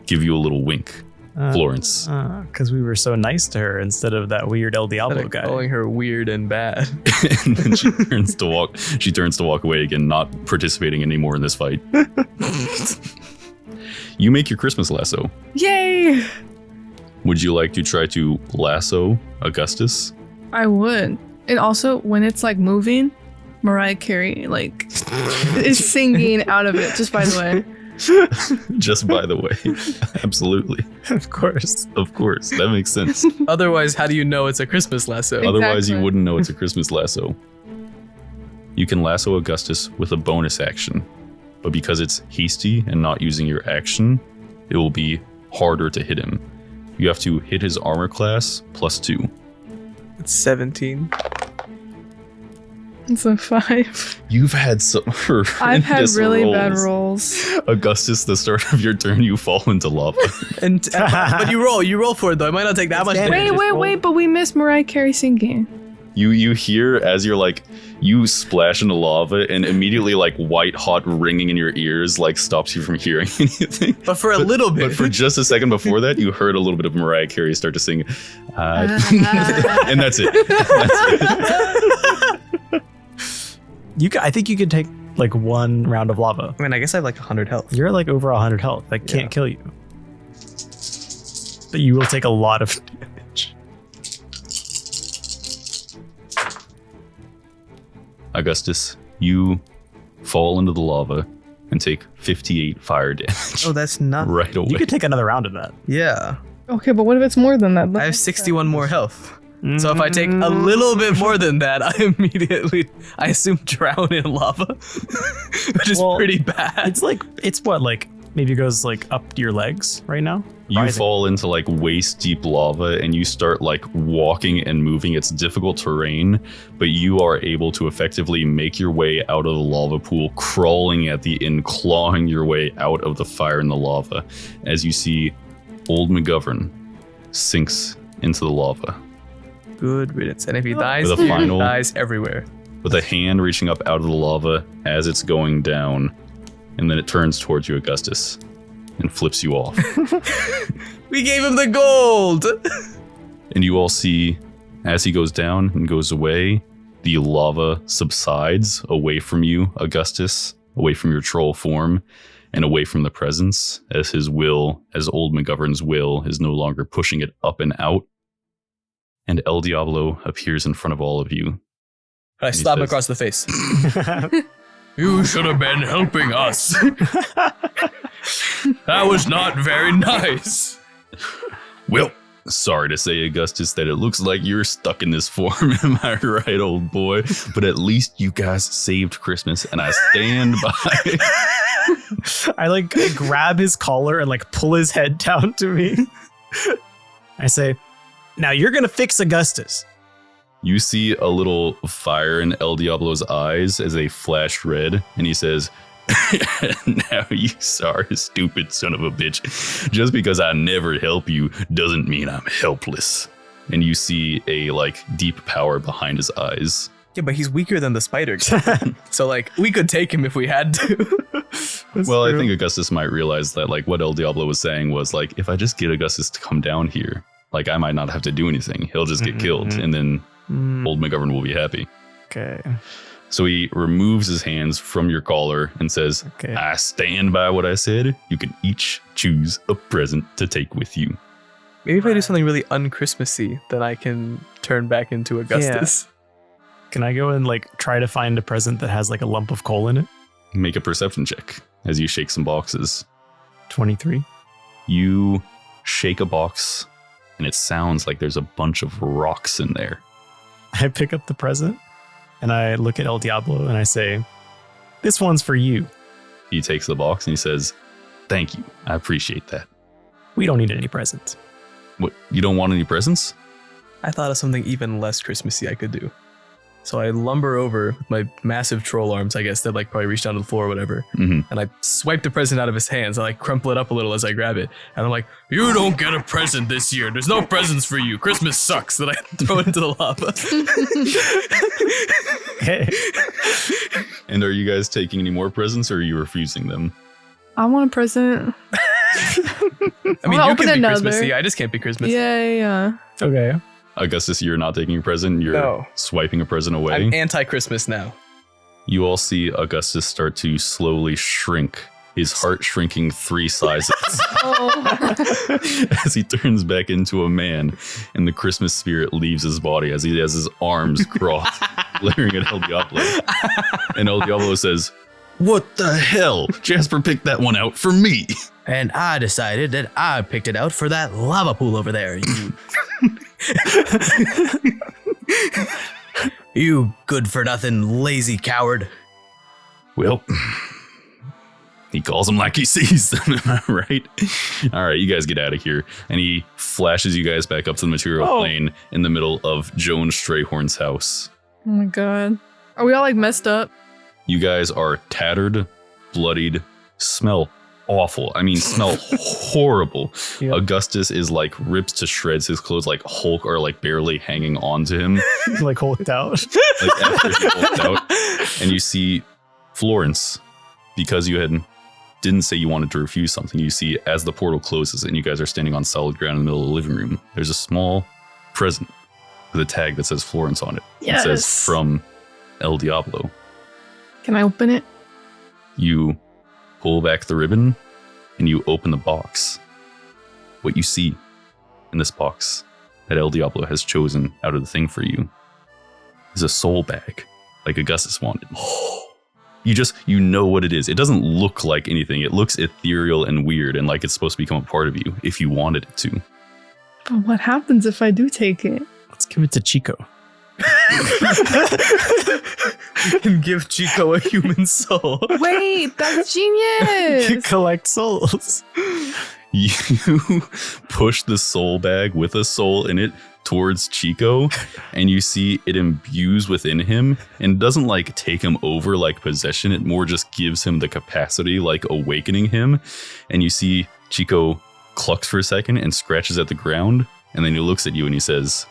give you a little wink, Florence. Because we were so nice to her instead of that weird El Diablo guy. Calling her weird and bad. And then she turns to walk away again, not participating anymore in this fight. You make your Christmas lasso. Yay! Would you like to try to lasso Augustus? I would. And also, when it's like moving, Mariah Carey like is singing out of it, just by the way. Just by the way. Absolutely. Of course. Of course. That makes sense. Otherwise, how do you know it's a Christmas lasso? Otherwise, you Exactly. wouldn't know it's a Christmas lasso. You can lasso Augustus with a bonus action, but because it's hasty and not using your action, it will be harder to hit him. You have to hit his armor class +2. It's 17. It's a 5. You've had some I've had horrendous really rolls. bad rolls. Augustus, the start of your turn, you fall into lava. And but you roll for it though. It might not take that much Damn. damage. Wait, but we missed Mariah Carey singing. You hear as you're like, you splash into lava and immediately like white hot ringing in your ears like stops you from hearing anything. But for a little bit. But for just a second before that, you heard a little bit of Mariah Carey start to sing. And that's it. I think you could take like one round of lava. I mean, I guess I have like 100 health. You're like over 100 health. That can't kill you. But you will take a lot of damage. Augustus, you fall into the lava and take 58 fire damage Oh, that's not. right away. You could take another round of that. Yeah. Okay, but what if it's more than that? I have 61 more health. So if I take a little bit more than that, I assume drown in lava, which is Well, pretty bad. It's what, like maybe it goes like up to your legs right now? You Rising. fall into like waist deep lava and you start like walking and moving. It's difficult terrain, but you are able to effectively make your way out of the lava pool, crawling at the end, clawing your way out of the fire and the lava as you see old McGovern sinks into the lava Good riddance. And if he dies, With a he final- dies everywhere. with a hand reaching up out of the lava as it's going down. And then it turns towards you, Augustus, and flips you off. We gave him the gold. And you all see, as he goes down and goes away, the lava subsides away from you, Augustus, away from your troll form, and away from the presence, as his will, as old McGovern's will, is no longer pushing it up and out. And El Diablo appears in front of all of you. I He slap him says- across the face. You should have been helping us. That was not very nice. Well, sorry to say, Augustus, that it looks like you're stuck in this form. Am I right, old boy? But at least you guys saved Christmas, and I stand by. I grab his collar and like pull his head down to me. I say, now you're going to fix Augustus. You see a little fire in El Diablo's eyes as they flash red, and he says, now you sorry, stupid son of a bitch. Just because I never help you doesn't mean I'm helpless. And you see a deep power behind his eyes. Yeah, but he's weaker than the spider guy. So we could take him if we had to. Well, I think Augustus might realize that what El Diablo was saying was if I just get Augustus to come down here, I might not have to do anything. He'll just get killed, and then old McGovern will be happy. Okay. So he removes his hands from your collar and says, Okay. I stand by what I said. You can each choose a present to take with you. Maybe if I do something really un-Christmassy, then I can turn back into Augustus. Can I go and like try to find a present that has like a lump of coal in it? Make a perception check as you shake some boxes. 23. You shake a box, and it sounds like there's a bunch of rocks in there. I pick up the present and I look at El Diablo and I say, "This one's for you. He takes the box and he says, "Thank you. I appreciate that." We don't need any presents." What? You don't want any presents? I thought of something even less Christmassy I could do. So I lumber over with my massive troll arms, I guess, that like probably reach down to the floor or whatever. Mm-hmm. And I swipe the present out of his hands. I like crumple it up a little as I grab it. And I'm like, "You don't get a present this year. There's no presents for you. Christmas sucks." Then I throw it into the lava. Hey. And are you guys taking any more presents, or are you refusing them? I want a present. I mean, I'll you open can be another. Christmassy. I just can't be Christmassy. Yeah. Okay. Augustus, you're not taking a present. You're No. swiping a present away. I'm anti-Christmas now. You all see Augustus start to slowly shrink, his heart shrinking 3 sizes Oh. as he turns back into a man, and the Christmas spirit leaves his body as he has his arms crossed, glaring at El Diablo. And El Diablo says, "What the hell? Jasper picked that one out for me." And I decided that I picked it out for that lava pool over there. You good-for-nothing lazy coward. Well, he calls them like he sees them, am I right? All right, you guys get out of here. And he flashes you guys back up to the material plane in the middle of Joan Strayhorn's house. Oh my god. Are we all like messed up? You guys are tattered, bloodied, smell awful. I mean, smell horrible. Yep. Augustus is like ripped to shreds. His clothes like Hulk are like barely hanging on to him. Like hulked out. Like after he hulked out. And you see Florence, because you didn't say you wanted to refuse something. You see as the portal closes and you guys are standing on solid ground in the middle of the living room, there's a small present with a tag that says Florence on it. Yes. It says from El Diablo. Can I open it? You pull back the ribbon and you open the box. What you see in this box that El Diablo has chosen out of the thing for you is a soul bag, like Augustus wanted. You know what it is. It doesn't look like anything. It looks ethereal and weird and like it's supposed to become a part of you if you wanted it to. But what happens if I do take it? Let's give it to Chico. And give Chico a human soul. Wait, that's genius! Collect souls. You push the soul bag with a soul in it towards Chico, and you see it imbues within him and doesn't like take him over like possession. It more just gives him the capacity, like awakening him. And you see Chico clucks for a second and scratches at the ground, and then he looks at you and he says,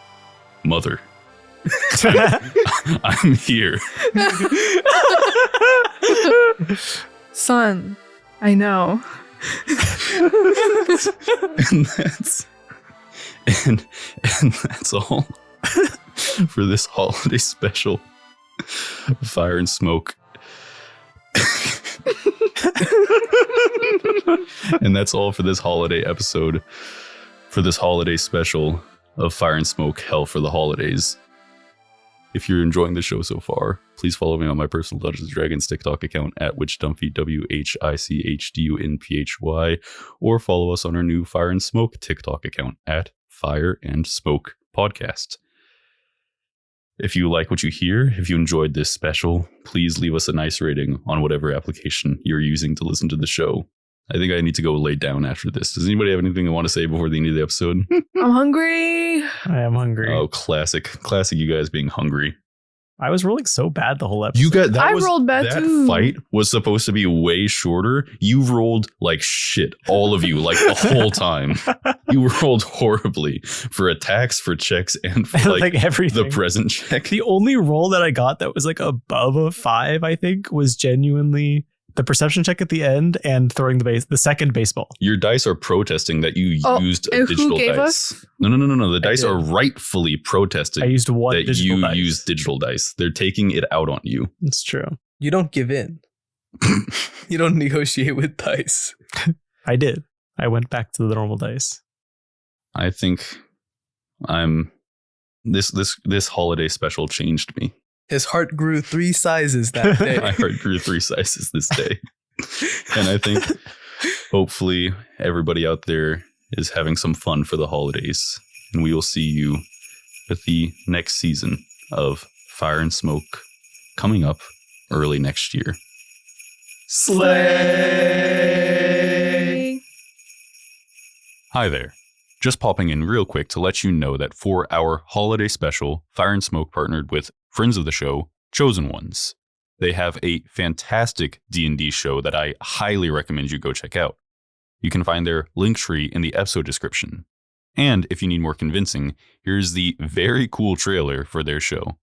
"Mother, I'm here." Son, I know. and that's all for this holiday special of Fire and Smoke. And that's all for this holiday episode, for this holiday special of Fire and Smoke, Hell for the Holidays. If you're enjoying the show so far, please follow me on my personal Dungeons & Dragons TikTok account at WitchDumphy, WHICHDUNPHY, or follow us on our new Fire and Smoke TikTok account at Fire and Smoke Podcast. If you like what you hear, if you enjoyed this special, please leave us a nice rating on whatever application you're using to listen to the show. I think I need to go lay down after this. Does anybody have anything they want to say before the end of the episode? I'm hungry. I am hungry. Oh, classic you guys being hungry. I was rolling so bad the whole episode. You got that. I rolled bad that too. fight was supposed to be way shorter. You rolled like shit, all of you, like the whole time. You rolled horribly for attacks, for checks, and for like everything. the present check. The only roll that I got that was like above a 5, I think, was genuinely the perception check at the end and throwing the second baseball. Your dice are protesting that you used a and digital who gave dice. us? No. The dice are rightfully protesting I used one that digital you dice. use digital dice. They're taking it out on you. It's true. You don't give in. You don't negotiate with dice. I did. I went back to the normal dice. I think this holiday special changed me. His heart grew 3 sizes that day. My heart grew 3 sizes this day. And I think hopefully everybody out there is having some fun for the holidays. And we will see you with the next season of Fire and Smoke coming up early next year. Slay! Hi there. Just popping in real quick to let you know that for our holiday special, Fire and Smoke partnered with friends of the show, Chosen Ones. They have a fantastic D&D show that I highly recommend you go check out. You can find their link tree in the episode description. And if you need more convincing, here's the very cool trailer for their show.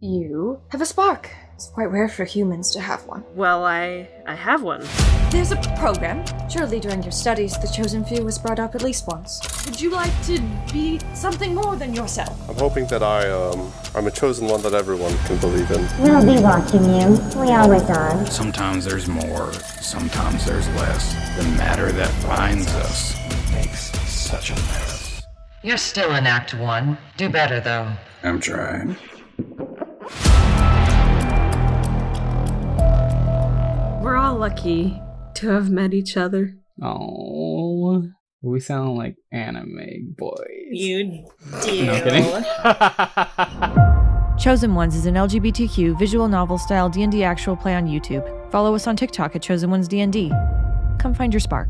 You have a spark. It's quite rare for humans to have one. Well, I have one. There's a program. Surely during your studies, the chosen few was brought up at least once. Would you like to be something more than yourself? I'm hoping that I'm a chosen one that everyone can believe in. We'll be watching you. We always are. Sometimes there's more, sometimes there's less. The matter that binds us makes such a mess. You're still in Act 1. Do better, though. I'm trying. We're all lucky to have met each other. Oh, we sound like anime boys. You do. No kidding. Chosen Ones is an LGBTQ visual novel style D&D actual play on YouTube. Follow us on TikTok at Chosen Ones D&D. Come find your spark.